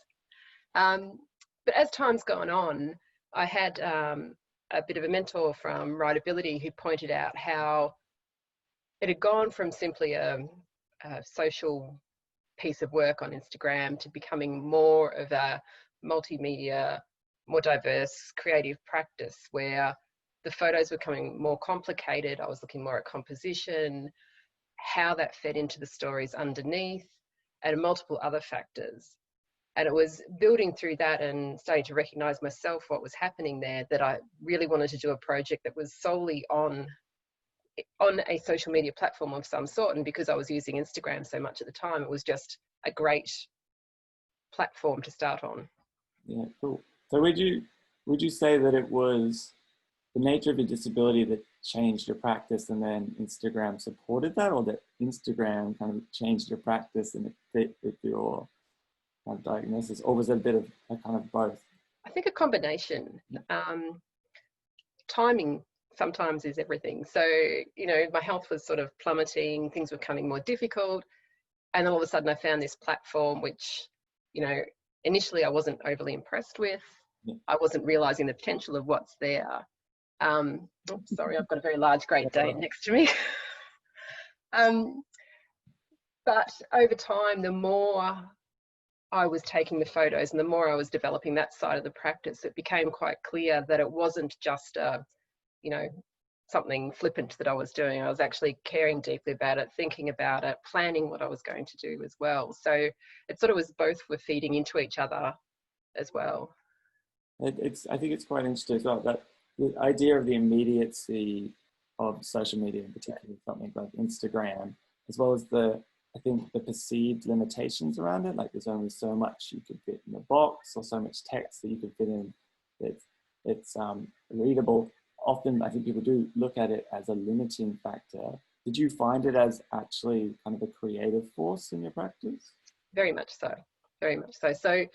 [SPEAKER 4] But as time's gone on, I had a bit of a mentor from Writability who pointed out how it had gone from simply a social piece of work on Instagram to becoming more of a multimedia, more diverse creative practice where the photos were becoming more complicated. I was looking more at composition, how that fed into the stories underneath, and multiple other factors. And it was building through that and starting to recognize myself what was happening there that I really wanted to do a project that was solely on a social media platform of some sort. And because I was using Instagram so much at the time, it was just a great platform to start on.
[SPEAKER 1] Yeah, cool. So would you say that it was the nature of your disability that changed your practice and then Instagram supported that, or that Instagram kind of changed your practice and it fit with your kind of diagnosis, or was it a bit of a kind of both?
[SPEAKER 4] I think a combination. Timing sometimes is everything. So, my health was sort of plummeting, things were becoming more difficult. And then all of a sudden I found this platform, which, initially I wasn't overly impressed with.
[SPEAKER 1] Yeah.
[SPEAKER 4] I wasn't realizing the potential of what's there. Sorry, I've got a very large Great Dane next to me. But over time, the more I was taking the photos and the more I was developing that side of the practice, it became quite clear that it wasn't just something flippant that I was doing. I was actually caring deeply about it, thinking about it, planning what I was going to do as well. So it sort of was both were feeding into each other as well.
[SPEAKER 1] I think it's quite interesting as well, that the idea of the immediacy of social media, in particular something like Instagram, as well as I think the perceived limitations around it, like there's only so much you could fit in a box or so much text that you could fit in it's readable. Often I think people do look at it as a limiting factor. Did you find it as actually kind of a creative force in your practice?
[SPEAKER 4] Very much so, very much so. So,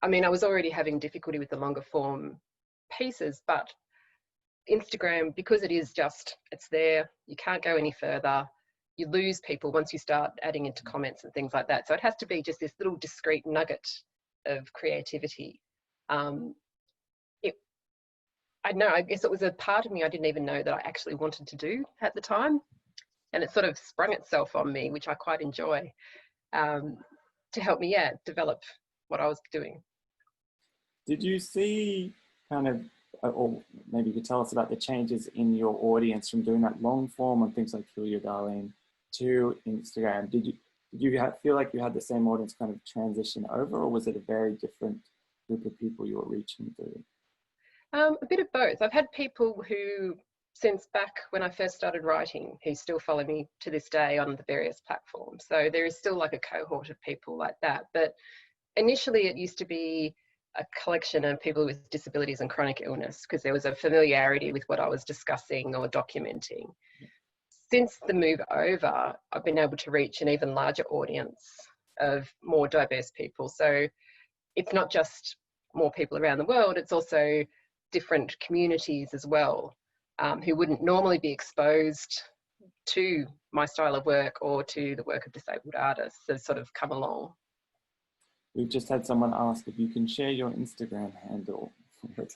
[SPEAKER 4] I mean, I was already having difficulty with the longer form pieces, but Instagram, because it's there, you can't go any further. You lose people once you start adding into comments and things like that. So it has to be just this little discrete nugget of creativity. I guess it was a part of me I didn't even know that I actually wanted to do at the time. And it sort of sprung itself on me, which I quite enjoy, to help me, develop what I was doing.
[SPEAKER 1] Did you see kind of, or maybe you could tell us about the changes in your audience from doing that long form on things like Kill Your Darling to Instagram? Did you feel like you had the same audience kind of transition over, or was it a very different group of people you were reaching through?
[SPEAKER 4] A bit of both. I've had people who, since back when I first started writing, who still follow me to this day on the various platforms. So there is still like a cohort of people like that. But initially it used to be a collection of people with disabilities and chronic illness because there was a familiarity with what I was discussing or documenting. Since the move over, I've been able to reach an even larger audience of more diverse people. So it's not just more people around the world, it's also different communities as well, who wouldn't normally be exposed to my style of work or to the work of disabled artists that sort of come along.
[SPEAKER 1] We've just had someone ask if you can share your Instagram handle.
[SPEAKER 4] The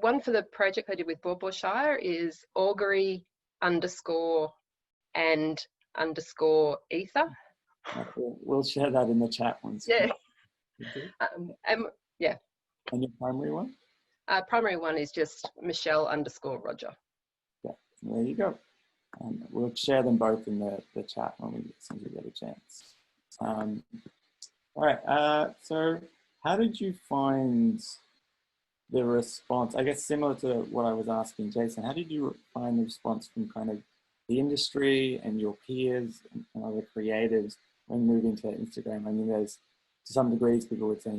[SPEAKER 4] one for the project I did with Shire is augury _and_ether.
[SPEAKER 1] We'll share that in the chat once.
[SPEAKER 4] Yeah. Yeah.
[SPEAKER 1] And your primary one?
[SPEAKER 4] Primary one is just Michelle _Roger.
[SPEAKER 1] Yeah, there you go. We'll share them both in the chat as soon as we get a chance. All right, so how did you find the response? I guess similar to what I was asking Jason, how did you find the response from kind of the industry and your peers and other creatives when moving to Instagram? I mean, there's, to some degrees, people would say,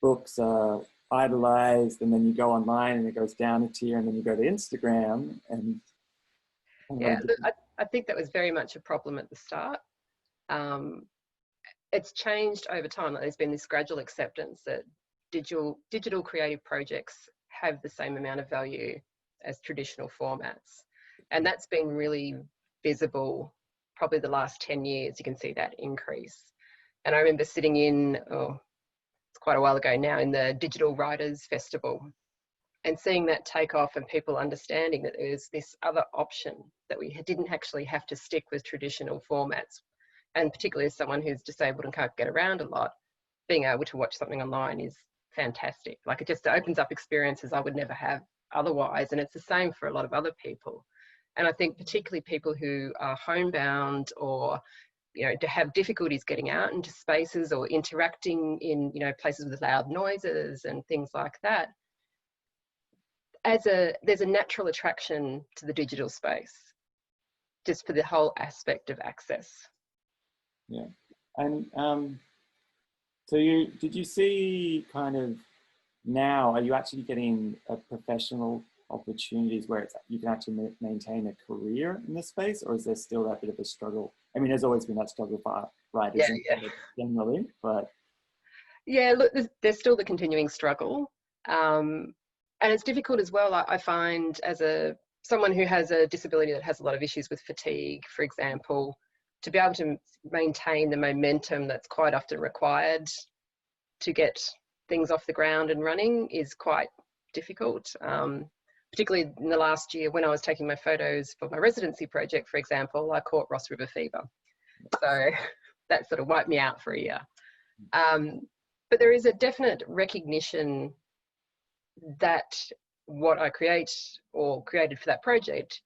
[SPEAKER 1] books are idolized, and then you go online and it goes down a tier, and then you go to Instagram and
[SPEAKER 4] yeah, look, I think that was very much a problem at the start. It's changed over time. There's been this gradual acceptance that digital creative projects have the same amount of value as traditional formats. And that's been really visible probably the last 10 years. You can see that increase. And I remember sitting in, it's quite a while ago now, in the Digital Writers Festival, and seeing that take off and people understanding that there's this other option, that we didn't actually have to stick with traditional formats. And particularly as someone who's disabled and can't get around a lot, being able to watch something online is fantastic. Like, it just opens up experiences I would never have otherwise. And it's the same for a lot of other people. And I think particularly people who are homebound, or, you know, to have difficulties getting out into spaces or interacting in, you know, places with loud noises and things like that, there's a natural attraction to the digital space, just for the whole aspect of access.
[SPEAKER 1] Yeah. And so did you see kind of now, are you actually getting professional opportunities where you can actually maintain a career in this space, or is there still that bit of a struggle? I mean, there's always been that struggle for writers generally, but
[SPEAKER 4] yeah, look, there's still the continuing struggle, and it's difficult as well. I find, as someone who has a disability that has a lot of issues with fatigue, for example, to be able to maintain the momentum that's quite often required to get things off the ground and running is quite difficult. Particularly in the last year, when I was taking my photos for my residency project, for example, I caught Ross River fever. So that sort of wiped me out for a year. But there is a definite recognition that what I create or created for that project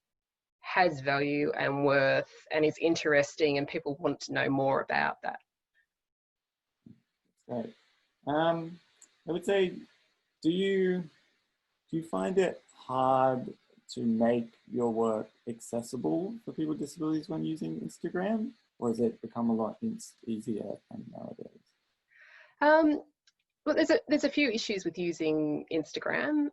[SPEAKER 4] has value and worth and is interesting, and people want to know more about that.
[SPEAKER 1] Right. I would say, do you find it hard to make your work accessible for people with disabilities when using Instagram, or has it become a lot easier nowadays?
[SPEAKER 4] Well, there's a few issues with using Instagram.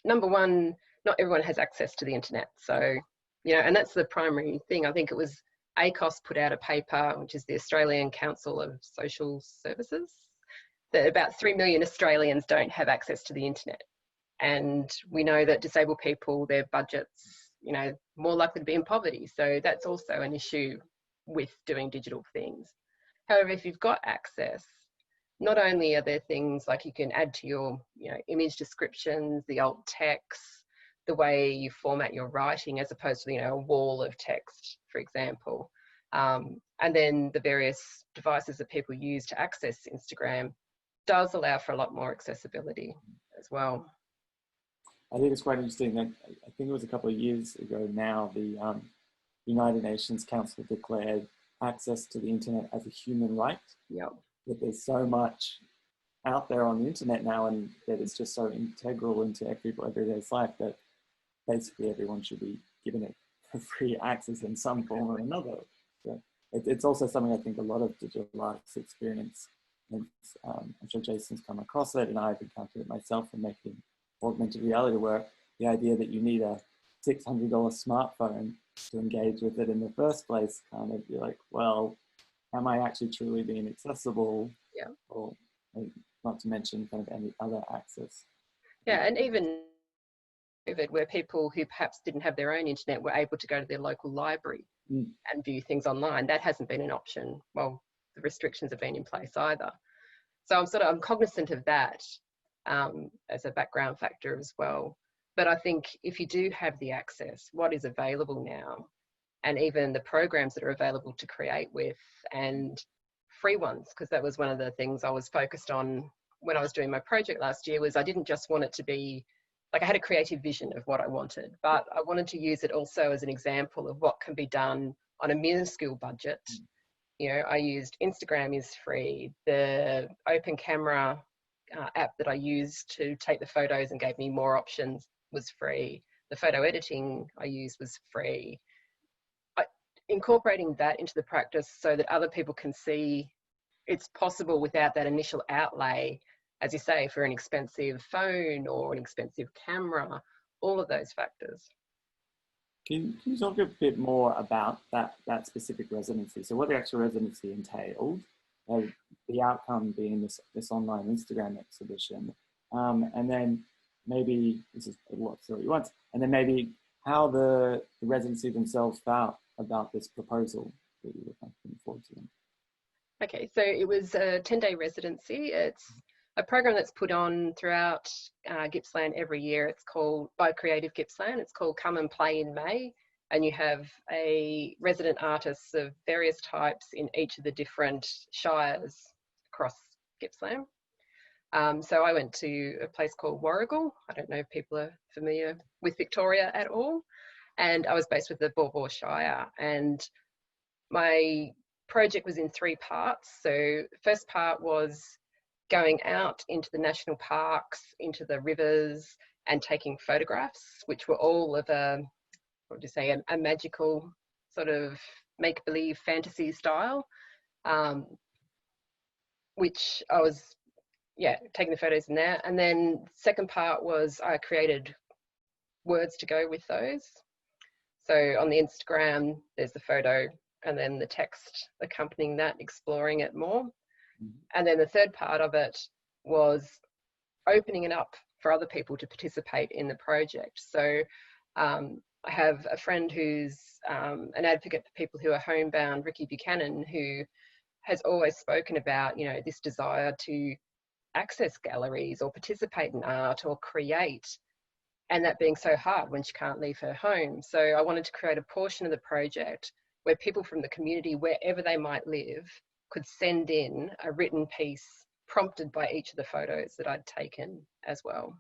[SPEAKER 4] Number one, not everyone has access to the internet. So, you know, and that's the primary thing. I think it was ACOS put out a paper, which is the Australian Council of Social Services, that about 3 million Australians don't have access to the internet. And we know that disabled people, their budgets, you know, more likely to be in poverty. So that's also an issue with doing digital things. However, if you've got access, not only are there things like you can add to your, you know, image descriptions, the alt text, the way you format your writing, as opposed to, you know, a wall of text, for example. And then the various devices that people use to access Instagram does allow for a lot more accessibility as well.
[SPEAKER 1] I think it's quite interesting that I think it was a couple of years ago now, the United Nations Council declared access to the internet as a human right.
[SPEAKER 4] Yep.
[SPEAKER 1] That there's so much out there on the internet now, and that it's just so integral into everyday's life that basically everyone should be given it for free access in some form or another. So it's also something I think a lot of digital artists experience. And, I'm sure Jason's come across it, and I've encountered it myself in making augmented reality work. The idea that you need a $600 smartphone to engage with it in the first place, kind of, you're like, well, am I actually truly being accessible?
[SPEAKER 4] Yeah.
[SPEAKER 1] Or not to mention kind of any other access.
[SPEAKER 4] Yeah, and even COVID, where people who perhaps didn't have their own internet were able to go to their local library and view things online. That hasn't been an option. Well, the restrictions have been in place either. So I'm cognizant of that as a background factor as well. But I think if you do have the access, what is available now, and even the programs that are available to create with, and free ones, because that was one of the things I was focused on when I was doing my project last year, was I didn't just want it to be, like, I had a creative vision of what I wanted, but I wanted to use it also as an example of what can be done on a minuscule budget. You know, I used Instagram is free. The open camera app that I used to take the photos and gave me more options was free. The photo editing I used was free. Incorporating that into the practice so that other people can see it's possible without that initial outlay as you say, for an expensive phone or an expensive camera, all of those factors.
[SPEAKER 1] Can you talk a bit more about that specific residency? So what the actual residency entailed, the outcome being this online Instagram exhibition, and then maybe, this is a lot to what you want, and then maybe how the residency themselves felt about this proposal that you were putting forward to them.
[SPEAKER 4] Okay, so it was a 10-day residency. It's a program that's put on throughout Gippsland every year. It's called, by Creative Gippsland, it's called Come and Play in May. And you have a resident artists of various types in each of the different shires across Gippsland. So I went to a place called Warrigal. I don't know if people are familiar with Victoria at all. And I was based with the Baw Baw Shire. And my project was in 3 parts. So first part was going out into the national parks, into the rivers, and taking photographs, which were all of a magical sort of make-believe fantasy style, which I was, taking the photos in there. And then second part was I created words to go with those. So on the Instagram, there's the photo and then the text accompanying that, exploring it more. And then the third part of it was opening it up for other people to participate in the project. So I have a friend who's an advocate for people who are homebound, Ricky Buchanan, who has always spoken about, this desire to access galleries or participate in art or create, and that being so hard when she can't leave her home. So I wanted to create a portion of the project where people from the community, wherever they might live, could send in a written piece prompted by each of the photos that I'd taken as well.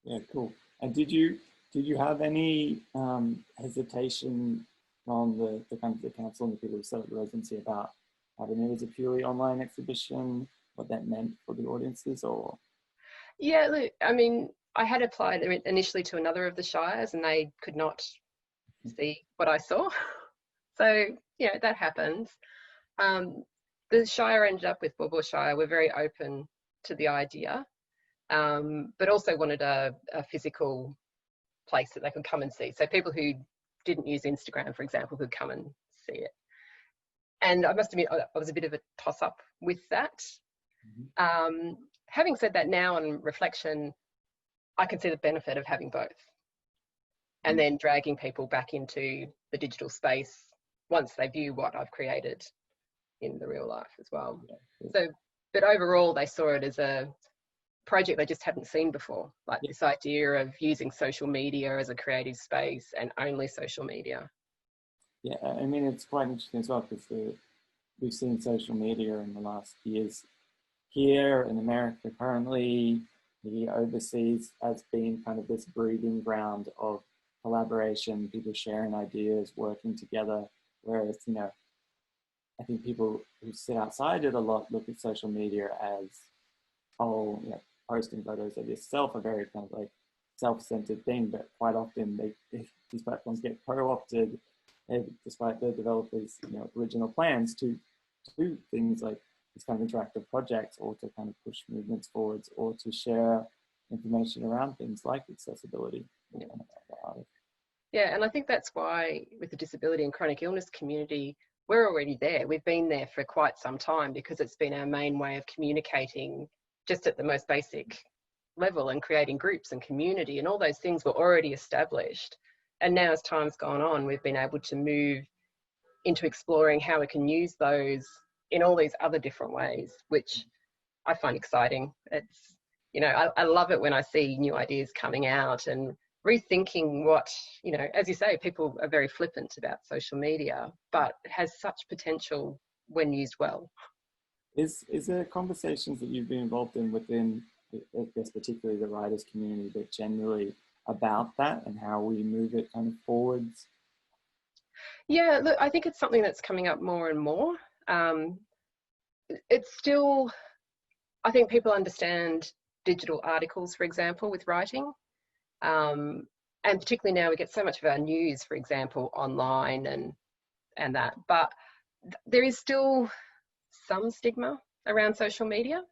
[SPEAKER 1] Yeah, cool. And did you have any hesitation from the kind of the council and the people who set up the residency about having it as a purely online exhibition, what that meant for the audiences? Or
[SPEAKER 4] yeah, look, I mean, I had applied initially to another of the shires and they could not see what I saw. So that happens. The shire ended up with Baw Baw Shire. We're very open to the idea, but also wanted a physical place that they could come and see. So people who didn't use Instagram, for example, could come and see it. And I must admit, I was a bit of a toss-up with that. Having said that, now on reflection, I can see the benefit of having both, and then dragging people back into the digital space once they view what I've created in the real life as well. So, but overall, they saw it as a project they just hadn't seen before, like this idea of using social media as a creative space and only social media.
[SPEAKER 1] Yeah, I mean, it's quite interesting as well because we've seen social media in the last years here in America currently, the overseas, as being kind of this breeding ground of collaboration, people sharing ideas, working together, whereas, I think people who sit outside it a lot look at social media as, posting photos of yourself, a very kind of like self-centered thing, but quite often these platforms get co-opted, despite the developers' original plans to do things like these kind of interactive projects, or to kind of push movements forwards, or to share information around things like accessibility.
[SPEAKER 4] Yeah, and I think that's why with the disability and chronic illness community, we're already there. We've been there for quite some time because it's been our main way of communicating just at the most basic level, and creating groups and community, and all those things were already established. And now as time's gone on, we've been able to move into exploring how we can use those in all these other different ways, which I find exciting. It's, I love it when I see new ideas coming out and rethinking what, as you say, people are very flippant about social media, but it has such potential when used well.
[SPEAKER 1] Is there conversations that you've been involved in within, I guess, particularly the writers community, but generally about that and how we move it kind of forwards?
[SPEAKER 4] Yeah, look, I think it's something that's coming up more and more. It's still, I think people understand digital articles, for example, with writing. And particularly now we get so much of our news, for example, online and that. But there is still some stigma around social media.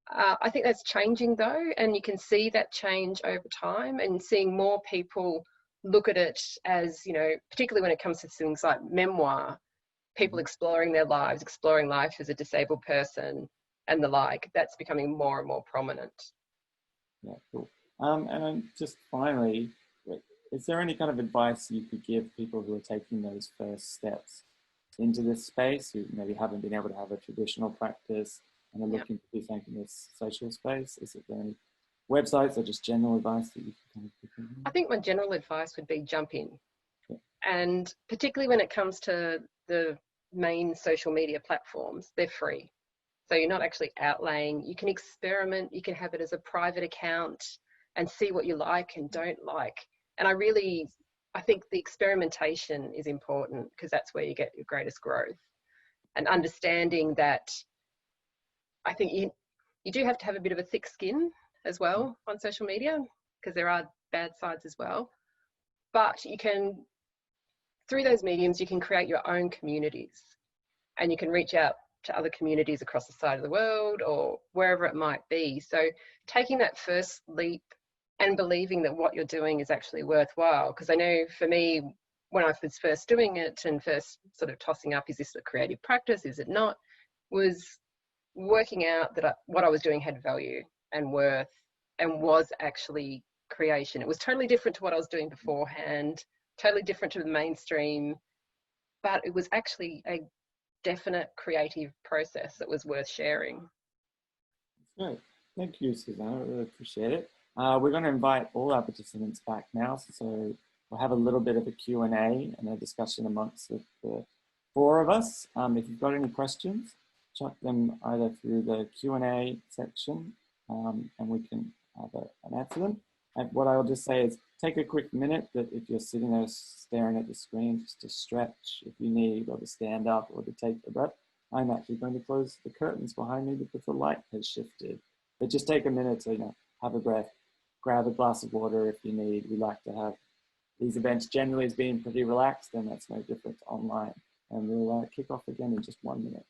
[SPEAKER 4] I think that's changing though, and you can see that change over time, and seeing more people look at it as, you know, particularly when it comes to things like memoir, people exploring their lives, exploring life as a disabled person and the like. That's becoming more and more prominent.
[SPEAKER 1] Yeah, cool. And then just finally, is there any kind of advice you could give people who are taking those first steps into this space, who maybe haven't been able to have a traditional practice and are looking to do something in this social space? Is there any websites or just general advice that you can kind of give them?
[SPEAKER 4] I think my general advice would be jump in.
[SPEAKER 1] Yeah.
[SPEAKER 4] And particularly when it comes to the main social media platforms, they're free. So you're not actually outlaying. You can experiment, you can have it as a private account and see what you like and don't like. And I think the experimentation is important, because that's where you get your greatest growth. And understanding that, I think you do have to have a bit of a thick skin as well on social media, because there are bad sides as well. But you can, through those mediums, you can create your own communities, and you can reach out to other communities across the side of the world or wherever it might be. So taking that first leap and believing that what you're doing is actually worthwhile. Because I know for me, when I was first doing it and first sort of tossing up, is this a creative practice, is it not, was working out that what I was doing had value and worth and was actually creation. It was totally different to what I was doing beforehand, totally different to the mainstream, but it was actually a definite creative process that was worth sharing.
[SPEAKER 1] Great. Thank you, Susanna. I really appreciate it. We're going to invite all our participants back now, so we'll have a little bit of a Q&A and a discussion amongst the four of us. If you've got any questions, chuck them either through the Q&A section and we can answer them. And what I'll just say is take a quick minute, that if you're sitting there staring at the screen, just to stretch if you need, or to stand up, or to take a breath. I'm actually going to close the curtains behind me because the light has shifted. But just take a minute to, you know, have a breath, grab a glass of water if you need. We like to have these events generally as being pretty relaxed, and that's no different to online. And we'll kick off again in just 1 minute.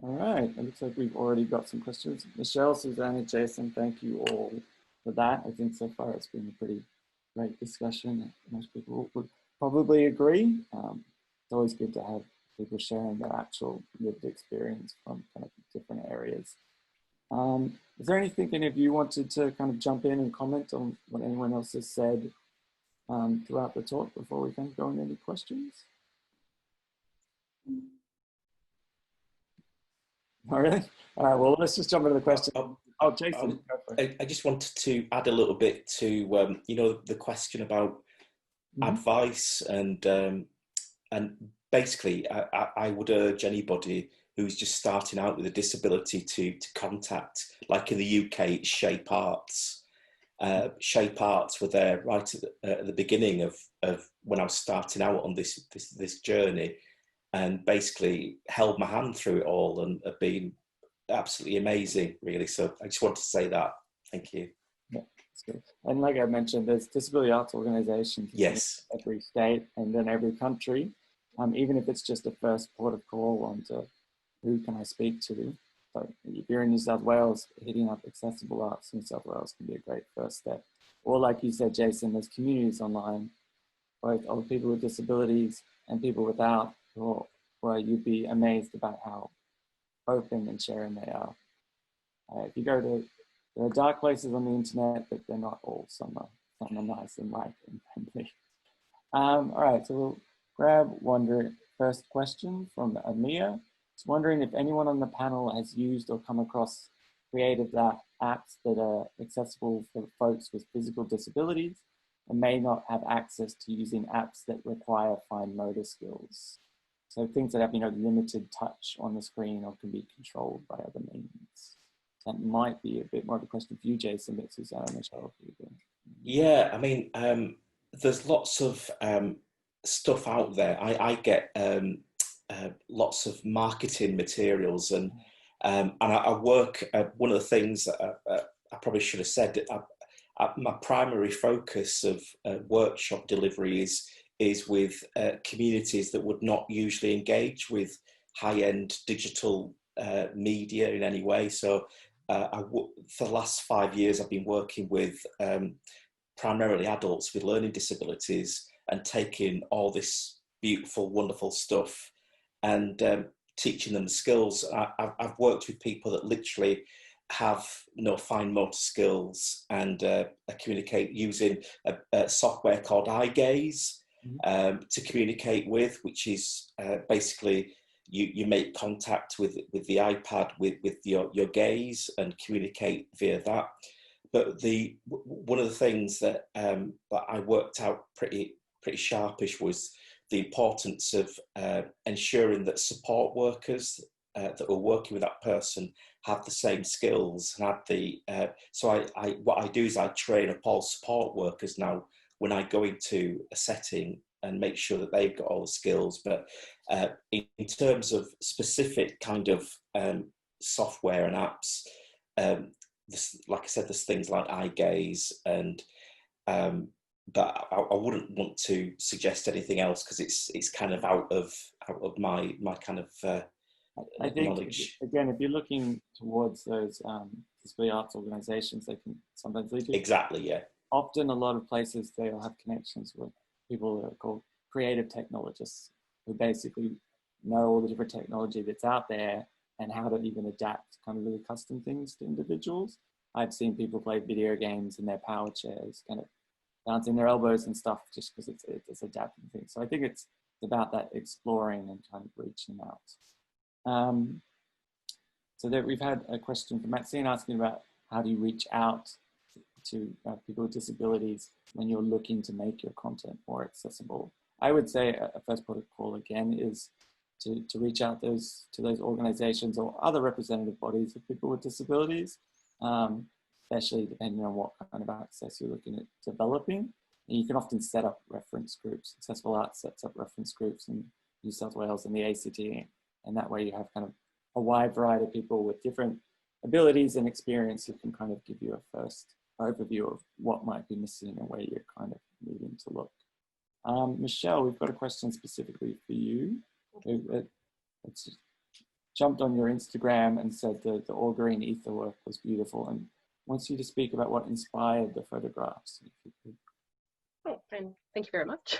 [SPEAKER 1] All right, it looks like we've already got some questions. Michelle, Susanna, Jason, thank you all for that. I think so far it's been a pretty great discussion. Most people would probably agree. It's always good to have people sharing their actual lived experience from kind of different areas. Is there anything any of you wanted to kind of jump in and comment on what anyone else has said throughout the talk before we can go into any questions? Oh, really? All right, well, let's just jump into the question. Oh, Jason.
[SPEAKER 2] I just wanted to add a little bit to, you know, the question about advice, and basically, I would urge anybody who's just starting out with a disability to contact, like in the UK, it's Shape Arts. Shape Arts were there right at the beginning of when I was starting out on this journey, and basically held my hand through it all, and have been absolutely amazing, really. So I just wanted to say that. Thank you.
[SPEAKER 1] Yeah, that's good. And like I mentioned, there's disability arts organizations in every state and in every country, even if it's just a first port of call onto who can I speak to. So if you're in New South Wales, hitting up Accessible Arts in New South Wales can be a great first step. Or like you said, Jason, there's communities online, both of people with disabilities and people without, where you'd be amazed about how open and sharing they are. If you go to, there are dark places on the internet, but they're not all. Some are nice and light and friendly. All right, so we'll grab first question from Amia. It's wondering if anyone on the panel has used or come across creative apps that are accessible for folks with physical disabilities, and may not have access to using apps that require fine motor skills. So things that have, limited touch on the screen or can be controlled by other means. That might be a bit more of a question for you, Jason, but Susanna, Michelle, if you can.
[SPEAKER 2] Yeah, I mean, there's lots of stuff out there. I get lots of marketing materials, and I work. One of the things that I probably should have said, my primary focus of workshop delivery is with communities that would not usually engage with high-end digital media in any way. So for the last 5 years, I've been working with primarily adults with learning disabilities and taking all this beautiful, wonderful stuff and teaching them the skills. I've worked with people that literally have no fine motor skills and communicate using a software called eye gaze to communicate with, which is basically you make contact with the iPad with your gaze and communicate via that. But one of the things that I worked out pretty sharpish was the importance of ensuring that support workers that are working with that person have the same skills and have the. So what I do is I train up all support workers now when I go into a setting and make sure that they've got all the skills. But in terms of specific kind of software and apps, like I said, there's things like eye gaze, and but I wouldn't want to suggest anything else because it's kind of out of my kind of
[SPEAKER 1] I think,
[SPEAKER 2] knowledge.
[SPEAKER 1] Again, if you're looking towards those disability arts organisations, they can sometimes lead you.
[SPEAKER 2] Exactly, yeah.
[SPEAKER 1] Often a lot of places they'll have connections with people that are called creative technologists, who basically know all the different technology that's out there and how to even adapt kind of really custom things to individuals. I've seen people play video games in their power chairs, kind of bouncing their elbows and stuff, just because it's adapting things. So I think it's about that exploring and kind of reaching out. So that we've had a question from Maxine asking about how do you reach out to people with disabilities when you're looking to make your content more accessible. I would say a first port of call again is to reach out to those organizations or other representative bodies of people with disabilities, especially depending on what kind of access you're looking at developing. And you can often set up reference groups. Accessible Arts sets up reference groups in New South Wales and the ACT, and that way you have kind of a wide variety of people with different abilities and experience who can kind of give you a first overview of what might be missing and where you're kind of needing to look. Michelle, we've got a question specifically for you. It's jumped on your Instagram and said the augury and ether work was beautiful and wants you to speak about what inspired the photographs.
[SPEAKER 4] Oh, and thank you very much.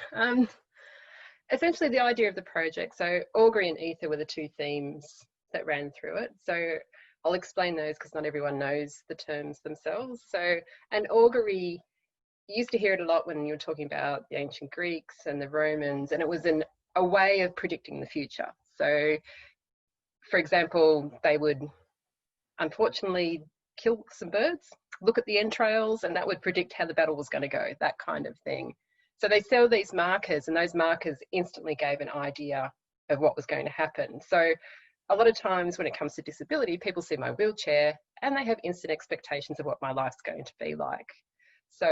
[SPEAKER 4] Essentially the idea of the project, so augury and ether were the two themes that ran through it. So I'll explain those because not everyone knows the terms themselves. So an augury, you used to hear it a lot when you were talking about the ancient Greeks and the Romans, and it was a way of predicting the future. So for example, they would unfortunately kill some birds, look at the entrails, and that would predict how the battle was going to go, that kind of thing. So they sell these markers, and those markers instantly gave an idea of what was going to happen. So a lot of times when it comes to disability, people see my wheelchair and they have instant expectations of what my life's going to be like. So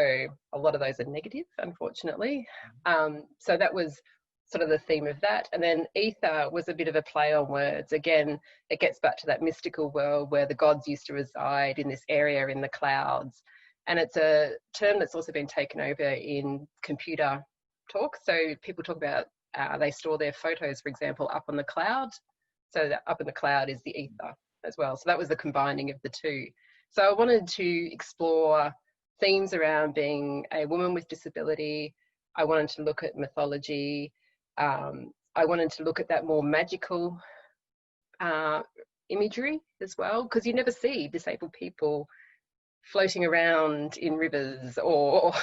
[SPEAKER 4] a lot of those are negative, unfortunately. So that was sort of the theme of that. And then ether was a bit of a play on words. Again, it gets back to that mystical world where the gods used to reside in this area in the clouds. And it's a term that's also been taken over in computer talk. So people talk about they store their photos, for example, up on the cloud. So that up in the cloud is the ether as well. So that was the combining of the two. So I wanted to explore themes around being a woman with disability. I wanted to look at mythology. I wanted to look at that more magical imagery as well, because you never see disabled people floating around in rivers or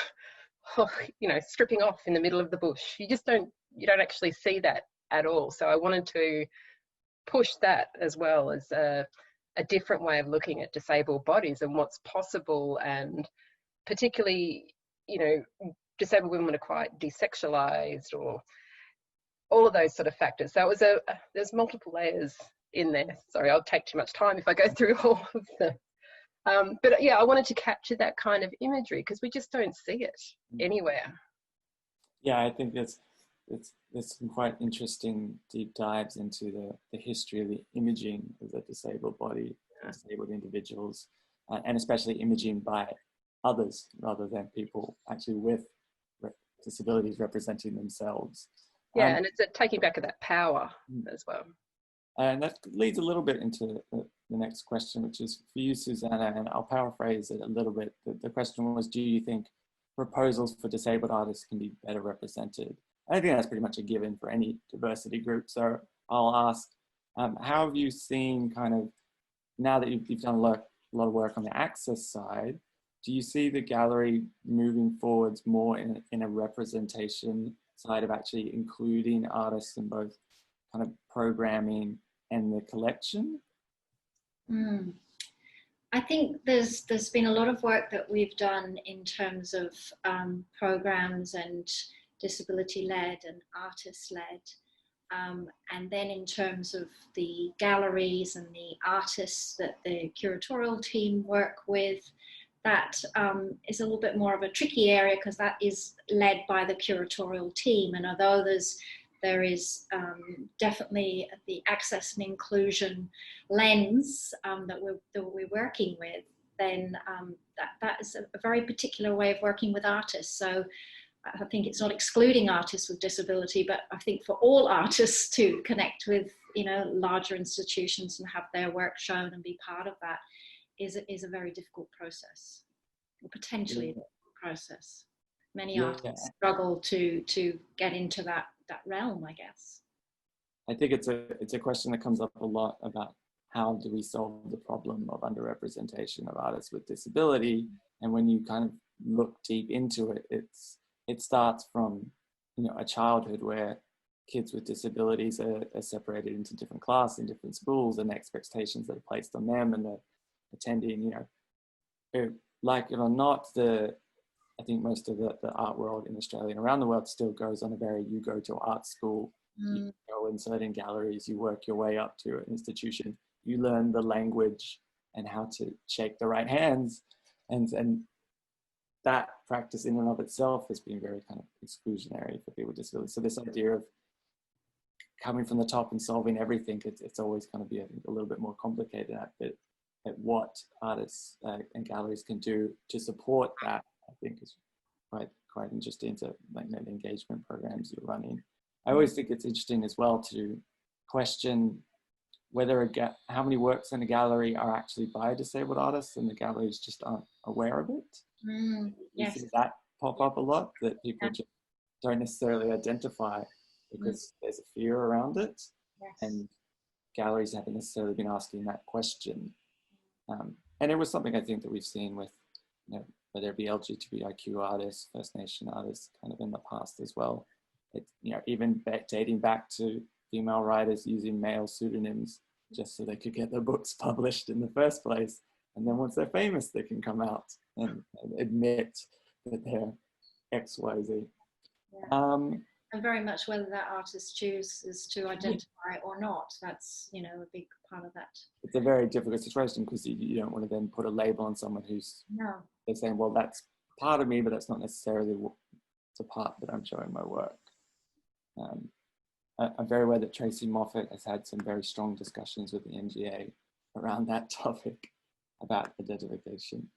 [SPEAKER 4] stripping off in the middle of the bush. You don't actually see that at all. So I wanted to push that as well as a different way of looking at disabled bodies and what's possible, and particularly, disabled women are quite desexualized, or all of those sort of factors. So it was there's multiple layers in there. Sorry, I'll take too much time if I go through all of them. But yeah, I wanted to capture that kind of imagery because we just don't see it anywhere.
[SPEAKER 1] Yeah, I think there's some quite interesting deep dives into the history of the imaging of the disabled body, disabled individuals, and especially imaging by others rather than people actually with disabilities representing themselves.
[SPEAKER 4] Yeah, and it's taking back of that power as well.
[SPEAKER 1] And that leads a little bit into the next question, which is for you, Susanna, and I'll paraphrase it a little bit. The question was, do you think proposals for disabled artists can be better represented? I think that's pretty much a given for any diversity group. So I'll ask, how have you seen kind of, now that you've done a lot of work on the access side, do you see the gallery moving forwards more in a representation side of actually including artists in both kind of programming and the collection?
[SPEAKER 3] I think there's been a lot of work that we've done in terms of programs and disability-led and artist-led. And then in terms of the galleries and the artists that the curatorial team work with, that is a little bit more of a tricky area because that is led by the curatorial team. And although there is definitely the access and inclusion lens that we're working with, then that is a very particular way of working with artists. So I think it's not excluding artists with disability, but I think for all artists to connect with, you know, larger institutions and have their work shown and be part of that is a very difficult process, or potentially a difficult process. Many artists struggle to get into that realm, I guess.
[SPEAKER 1] I think it's a question that comes up a lot about how do we solve the problem of underrepresentation of artists with disability. And when you kind of look deep into it, it starts from, you know, a childhood where kids with disabilities are separated into different classes in different schools, and the expectations that are placed on them, and the attending, you know, like it or not, I think most of the art world in Australia and around the world still goes on a very, you go to art school, you go in certain galleries, you work your way up to an institution, you learn the language and how to shake the right hands, and that practice in and of itself has been very kind of exclusionary for people with disabilities. So this idea of coming from the top and solving everything, it's always going to be, I think, a little bit more complicated at what artists and galleries can do to support that, I think is quite interesting to, like, the engagement programs you're running. I always think it's interesting as well to question whether how many works in a gallery are actually by disabled artists and the galleries just aren't aware of it.
[SPEAKER 3] Yes.
[SPEAKER 1] You see that pop up a lot, that people just don't necessarily identify because there's a fear around it.
[SPEAKER 3] Yes.
[SPEAKER 1] And galleries haven't necessarily been asking that question. And it was something I think that we've seen with, you know, whether it be LGBTIQ artists, First Nation artists, kind of in the past as well. It's, you know, even dating back to female writers using male pseudonyms just so they could get their books published in the first place. And then once they're famous, they can come out and admit that they're X, Y, Z.
[SPEAKER 3] Yeah. And very much whether that artist chooses to identify or not. That's, you know, a big part of that.
[SPEAKER 1] It's a very difficult situation because you don't want to then put a label on someone who's, they're saying, well, that's part of me, but that's not necessarily the part that I'm showing my work. I'm very aware that Tracy Moffat has had some very strong discussions with the NGA around that topic about identification.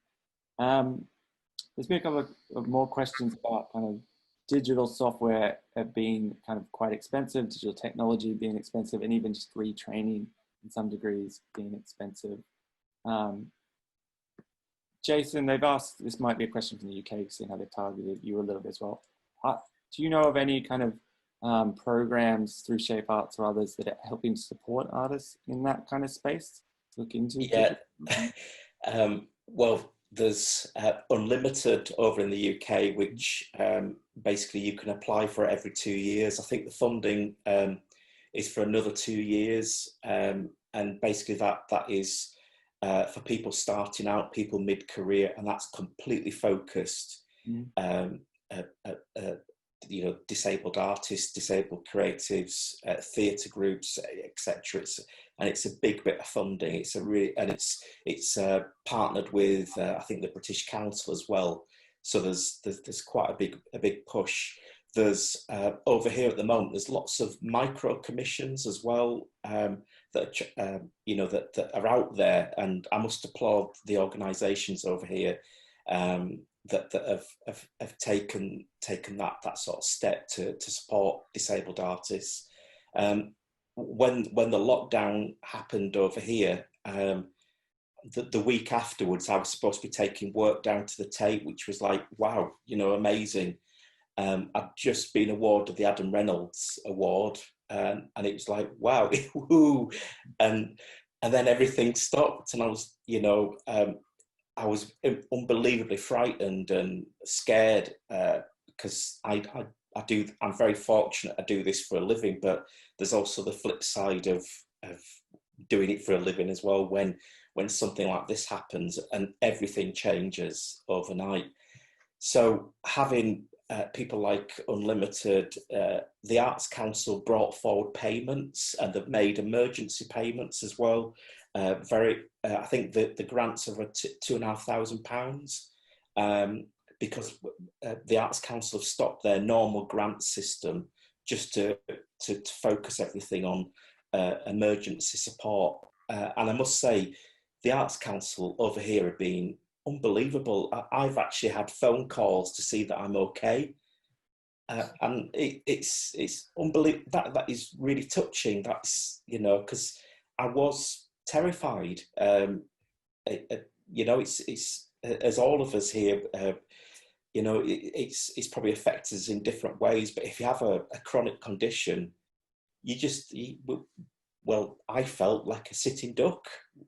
[SPEAKER 1] There's been a couple of more questions about kind of digital software being kind of quite expensive, digital technology being expensive, and even just retraining in some degrees being expensive. Jason, they've asked, this might be a question from the UK, seeing how they've targeted you a little bit as well. Do you know of any kind of programs through Shape Arts or others that are helping support artists in that kind of space to look into?
[SPEAKER 2] Yeah, well, there's Unlimited over in the UK, which basically you can apply for every 2 years. I think the funding is for another 2 years. And basically that is for people starting out, people mid-career, and that's completely focused you know, disabled artists, disabled creatives, theatre groups, etc. And it's a big bit of funding. It's a really, and it's partnered with I think the British Council as well. So there's quite a big push. There's over here at the moment, there's lots of micro commissions as well that you know, that are out there, and I must applaud the organisations over here that have taken that sort of step to support disabled artists. When the lockdown happened over here, the week afterwards, I was supposed to be taking work down to the Tate, which was like, wow, you know, amazing. I'd just been awarded the Adam Reynolds Award, and it was like, wow, woo, and then everything stopped, and I was, you know, I was unbelievably frightened and scared because I'm very fortunate. I do this for a living, but there's also the flip side of doing it for a living as well. When something like this happens and everything changes overnight. So having people like Unlimited, the Arts Council brought forward payments, and they've made emergency payments as well. I think the grants are at £2,500 because the Arts Council have stopped their normal grant system just to focus everything on emergency support. And I must say, the Arts Council over here have been unbelievable. I've actually had phone calls to see that I'm okay. And it's unbelievable. That is really touching. That's, you know, because I was terrified. You know, it's as all of us here, you know, it's probably affected us in different ways. But if you have a chronic condition, well, I felt like a sitting duck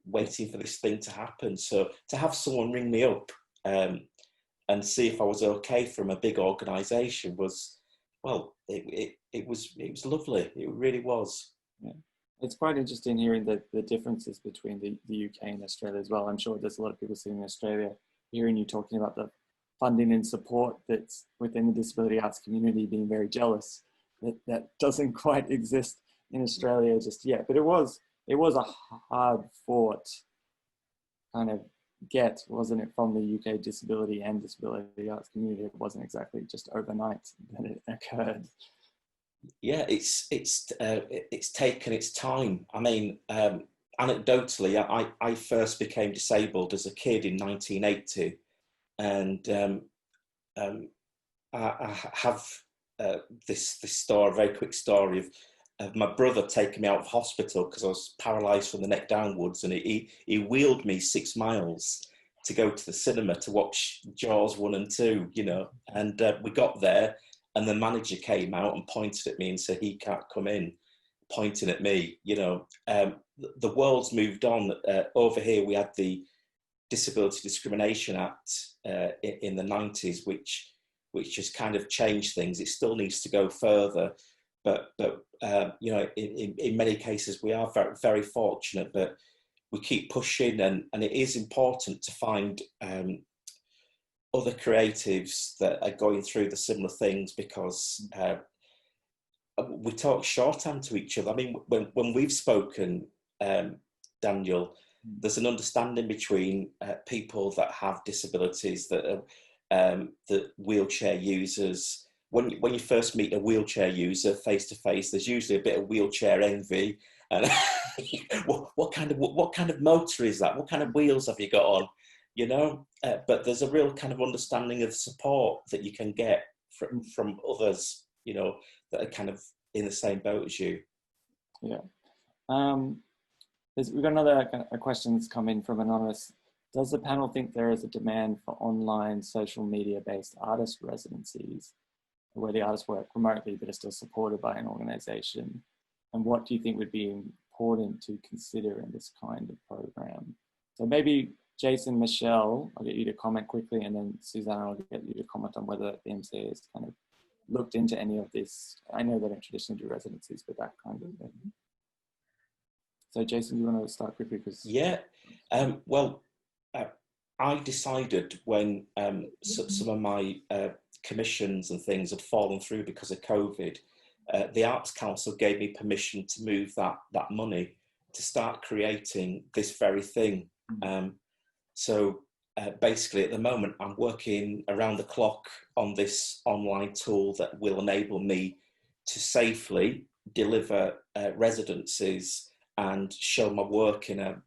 [SPEAKER 2] waiting for this thing to happen. So to have someone ring me up and see if I was okay from a big organisation was, well, it was lovely. It really was.
[SPEAKER 1] Yeah. It's quite interesting hearing the differences between the UK and Australia as well. I'm sure there's a lot of people sitting in Australia hearing you talking about the funding and support that's within the disability arts community, being very jealous that doesn't quite exist in Australia just yet. But it was a hard fought kind of get, wasn't it, from the UK disability and disability arts community? It wasn't exactly just overnight that it occurred.
[SPEAKER 2] Yeah, it's taken its time. I mean, anecdotally, I first became disabled as a kid in 1980, and I have this story, a very quick story of my brother taking me out of hospital because I was paralysed from the neck downwards, and he wheeled me 6 miles to go to the cinema to watch Jaws 1 and 2, you know, and we got there, and the manager came out and pointed at me and said, "He can't come in," pointing at me, you know. The world's moved on. Over here, we had the Disability Discrimination Act in the 90s, which just kind of changed things. It still needs to go further, but you know, in many cases, we are very, very fortunate, but we keep pushing, and it is important to find other creatives that are going through the similar things, because we talk shorthand to each other. I mean, when we've spoken, Daniel, there's an understanding between people that have disabilities, that are the wheelchair users. When you first meet a wheelchair user face to face, there's usually a bit of wheelchair envy. And what kind of motor is that? What kind of wheels have you got on? You know, but there's a real kind of understanding of support that you can get from others, you know, that are kind of in the same boat as you.
[SPEAKER 1] Yeah. We've got another question that's come in from Anonymous. Does the panel think there is a demand for online social media-based artist residencies where the artists work remotely but are still supported by an organisation? And what do you think would be important to consider in this kind of program? So maybe Jason, Michelle, I'll get you to comment quickly, and then Susanna, I'll get you to comment on whether the MCA has kind of looked into any of this. I know they don't traditionally do residencies, but that kind of thing. So Jason, do you want to start quickly?
[SPEAKER 2] Yeah, well, I decided when some of my commissions and things had fallen through because of COVID, the Arts Council gave me permission to move that money to start creating this very thing. So basically, at the moment, I'm working around the clock on this online tool that will enable me to safely deliver residencies and show my work in a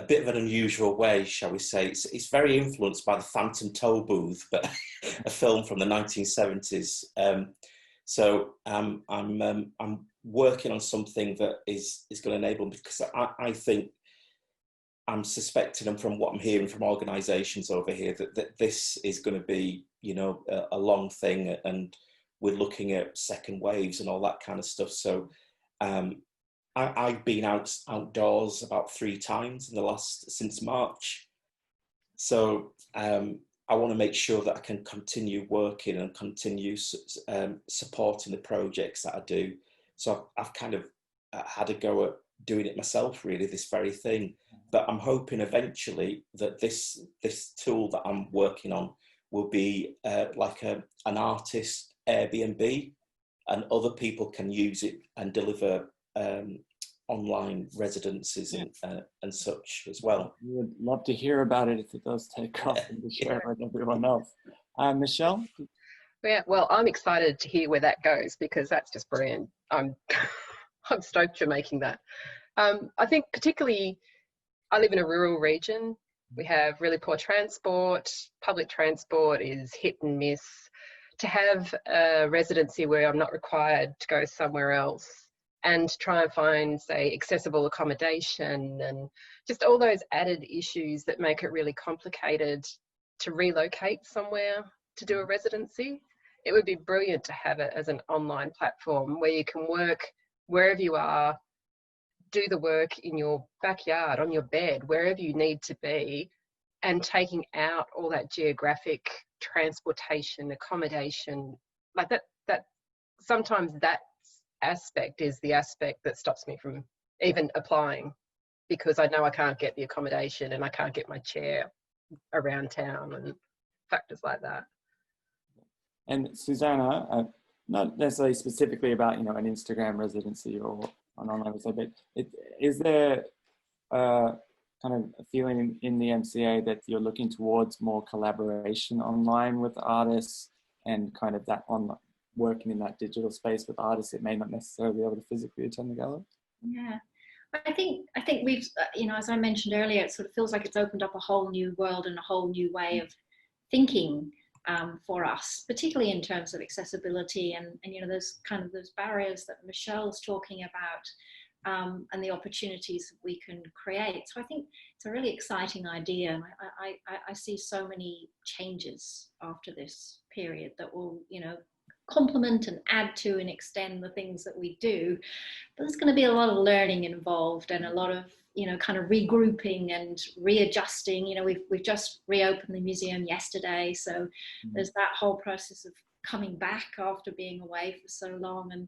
[SPEAKER 2] bit of an unusual way, shall we say. It's very influenced by the Phantom Toll Booth, but a film from the 1970s. So I'm working on something that is going to enable me, because I think, I'm suspecting, and from what I'm hearing from organisations over here, that this is going to be, you know, a long thing, and we're looking at second waves and all that kind of stuff. So I've been outdoors about 3 times since March. So I want to make sure that I can continue working and continue supporting the projects that I do. So I've kind of had a go at doing it myself, really, this very thing. But I'm hoping eventually that this tool that I'm working on will be like an artist Airbnb, and other people can use it and deliver online residences and such as well.
[SPEAKER 1] We would love to hear about it if it does take off, and to share it with everyone else. Michelle?
[SPEAKER 4] Yeah, well, I'm excited to hear where that goes, because that's just brilliant. I'm I'm stoked you're making that. I think particularly, I live in a rural region. We have really poor transport. Public transport is hit and miss. To have a residency where I'm not required to go somewhere else, and try and find, say, accessible accommodation, and just all those added issues that make it really complicated to relocate somewhere to do a residency. It would be brilliant to have it as an online platform where you can work wherever you are, do the work in your backyard, on your bed, wherever you need to be, and taking out all that geographic transportation, accommodation, like that sometimes that aspect is the aspect that stops me from even applying, because I know I can't get the accommodation and I can't get my chair around town and factors like that.
[SPEAKER 1] And Susanna, not necessarily specifically about, you know, an Instagram residency or an online residency, but is there kind of a feeling in the MCA that you're looking towards more collaboration online with artists, and kind of that online, working in that digital space with artists that may not necessarily be able to physically attend the gala?
[SPEAKER 3] Yeah, I think we've, you know, as I mentioned earlier, it sort of feels like it's opened up a whole new world and a whole new way of thinking for us, particularly in terms of accessibility and you know, those kind of those barriers that Michelle's talking about, and the opportunities that we can create. So I think it's a really exciting idea, and I see so many changes after this period that will, you know, complement and add to and extend the things that we do. But there's going to be a lot of learning involved, and a lot of, you know, kind of regrouping and readjusting. You know, we've just reopened the museum yesterday, so there's that whole process of coming back after being away for so long. And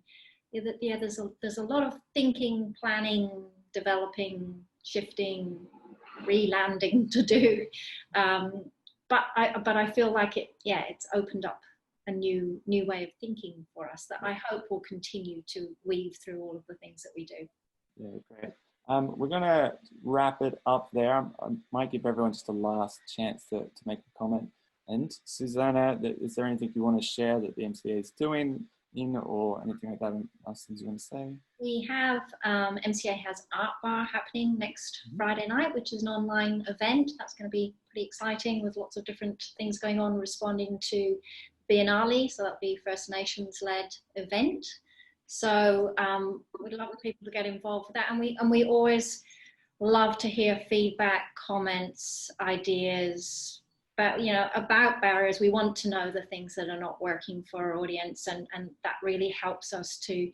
[SPEAKER 3] yeah, there's a lot of thinking, planning, developing, shifting, re-landing to do. But I feel like it's opened up a new way of thinking for us that I hope will continue to weave through all of the things that we do.
[SPEAKER 1] Yeah, great. We're going to wrap it up there. I might give everyone just a last chance to make a comment. And Susanna, is there anything you want to share that the MCA is doing or anything like that? Last things you want to say?
[SPEAKER 3] We have, MCA has Art Bar happening next Friday night, which is an online event. That's going to be pretty exciting, with lots of different things going on, responding to Biennale, so that'll be First Nations led event. So we'd love people to get involved with that, and we always love to hear feedback, comments, ideas, but you know, about barriers. We want to know the things that are not working for our audience, and that really helps us to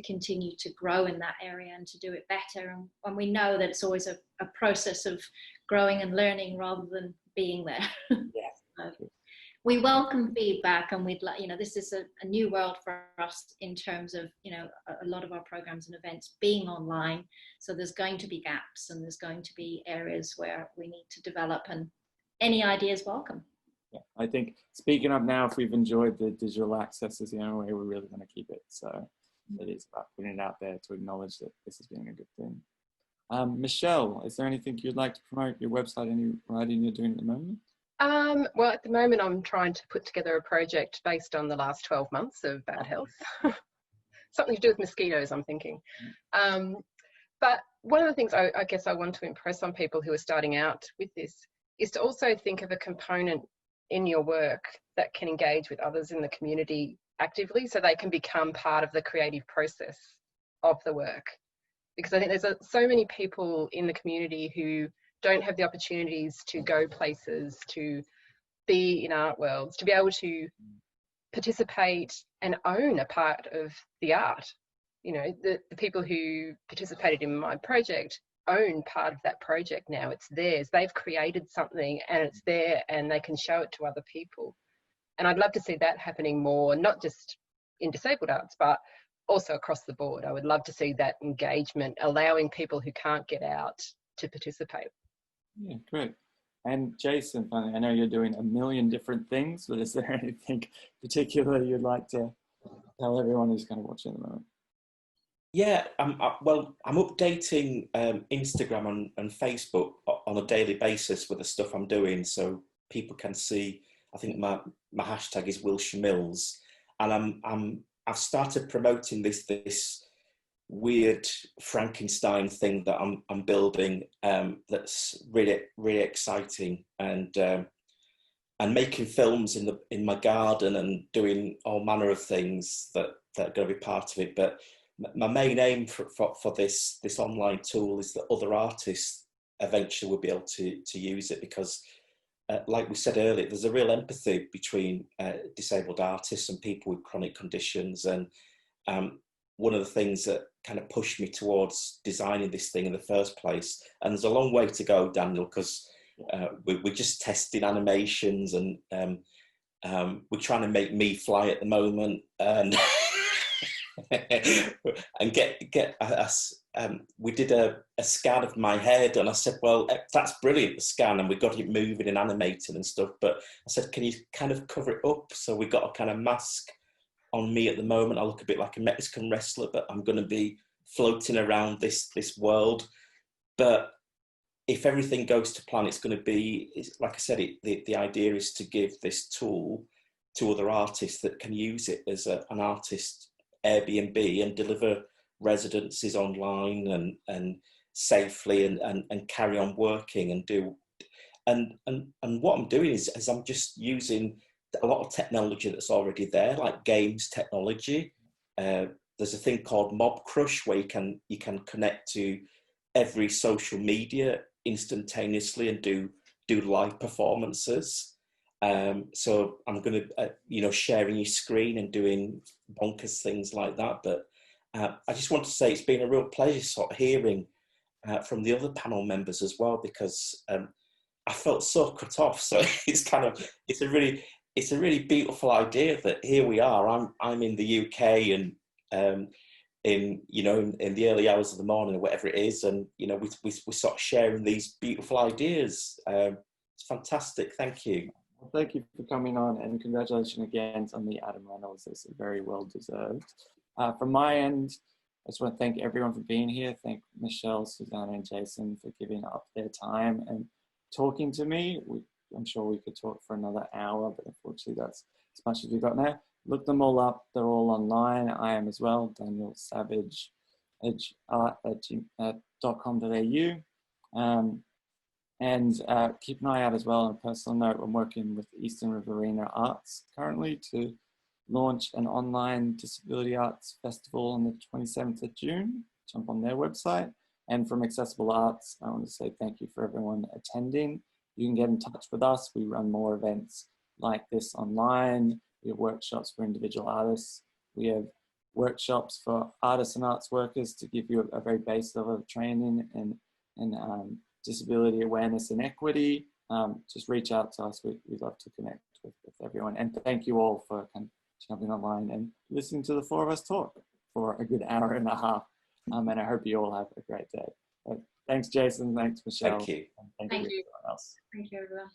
[SPEAKER 3] continue to grow in that area and to do it better. And we know that it's always a process of growing and learning rather than being there.
[SPEAKER 2] Yeah.
[SPEAKER 3] So we welcome feedback, and we'd like, this is a new world for us in terms of, a lot of our programs and events being online. So there's going to be gaps, and there's going to be areas where we need to develop, and any ideas welcome.
[SPEAKER 1] Yeah, I think speaking up now, if we've enjoyed the digital access, is the only way we're really going to keep it. So it is about putting it out there to acknowledge that this is being a good thing. Michelle, is there anything you'd like to promote, your website, any writing you're doing at the moment?
[SPEAKER 4] Well, at the moment, I'm trying to put together a project based on the last 12 months of bad health. Something to do with mosquitoes, I'm thinking. But one of the things I guess I want to impress on people who are starting out with this is to also think of a component in your work that can engage with others in the community actively, so they can become part of the creative process of the work. Because I think there's so many people in the community who don't have the opportunities to go places, to be in art worlds, to be able to participate and own a part of the art. The people who participated in my project own part of that project now. It's theirs. They've created something and it's there, and they can show it to other people. And I'd love to see that happening more, not just in disabled arts, but also across the board. I would love to see that engagement, allowing people who can't get out to participate.
[SPEAKER 1] Yeah, great. And Jason, I know you're doing a million different things, but is there anything particular you'd like to tell everyone who's kind of watching at the moment?
[SPEAKER 2] Yeah, I'm updating Instagram and Facebook on a daily basis with the stuff I'm doing, so people can see. I think my hashtag is Wilshire Mills, and I've started promoting this weird Frankenstein thing that I'm building, that's really exciting, and making films in my garden and doing all manner of things that are going to be part of it. But my main aim for this online tool is that other artists eventually will be able to use it, because like we said earlier, there's a real empathy between disabled artists and people with chronic conditions. And one of the things that kind of pushed me towards designing this thing in the first place, and there's a long way to go, Daniel, because we're just testing animations, and we're trying to make me fly at the moment, and and get us. We did a scan of my head, and I said, well, that's brilliant, the scan, and we got it moving and animated and stuff, but I said, can you kind of cover it up? So we got a kind of mask on me at the moment. I look a bit like a Mexican wrestler, but I'm going to be floating around this world. But if everything goes to plan, it's going to be, like I said, the idea is to give this tool to other artists that can use it as an artist Airbnb and deliver residencies online and safely and carry on working and do. And what I'm doing is I'm just using a lot of technology that's already there, like games technology. There's a thing called Mob Crush where you can connect to every social media instantaneously and do live performances. So I'm going to, sharing your screen and doing bonkers things like that. But I just want to say it's been a real pleasure sort of hearing from the other panel members as well, because I felt so cut off. So it's a really beautiful idea that here we are. I'm in the UK and in the early hours of the morning or whatever it is, and we're sort of sharing these beautiful ideas. It's fantastic. Thank you.
[SPEAKER 1] Well, thank you for coming on, and congratulations again on the Adam Reynolds. It's very well deserved. From my end, I just want to thank everyone for being here. Thank Michelle, Susanna, and Jason for giving up their time and talking to me. I'm sure we could talk for another hour, but unfortunately that's as much as we've got now. Look them all up. They're all online. I am as well, Daniel Savage, edgeart.com.au. And keep an eye out as well. On a personal note, I'm working with Eastern Riverina Arts currently to launch an online disability arts festival on the 27th of June. Jump on their website. And from Accessible Arts, I want to say thank you for everyone attending. You can get in touch with us. We run more events like this online. We have workshops for individual artists. We have workshops for artists and arts workers to give you a very base level of training and disability awareness and equity. Just reach out to us. We'd love to connect with with everyone. And thank you all for kind of jumping online and listening to the four of us talk for a good hour and a half. And I hope you all have a great day. But thanks, Jason. Thanks, Michelle.
[SPEAKER 2] Thank you.
[SPEAKER 1] And thank you, everyone else.
[SPEAKER 3] Thank you, everyone.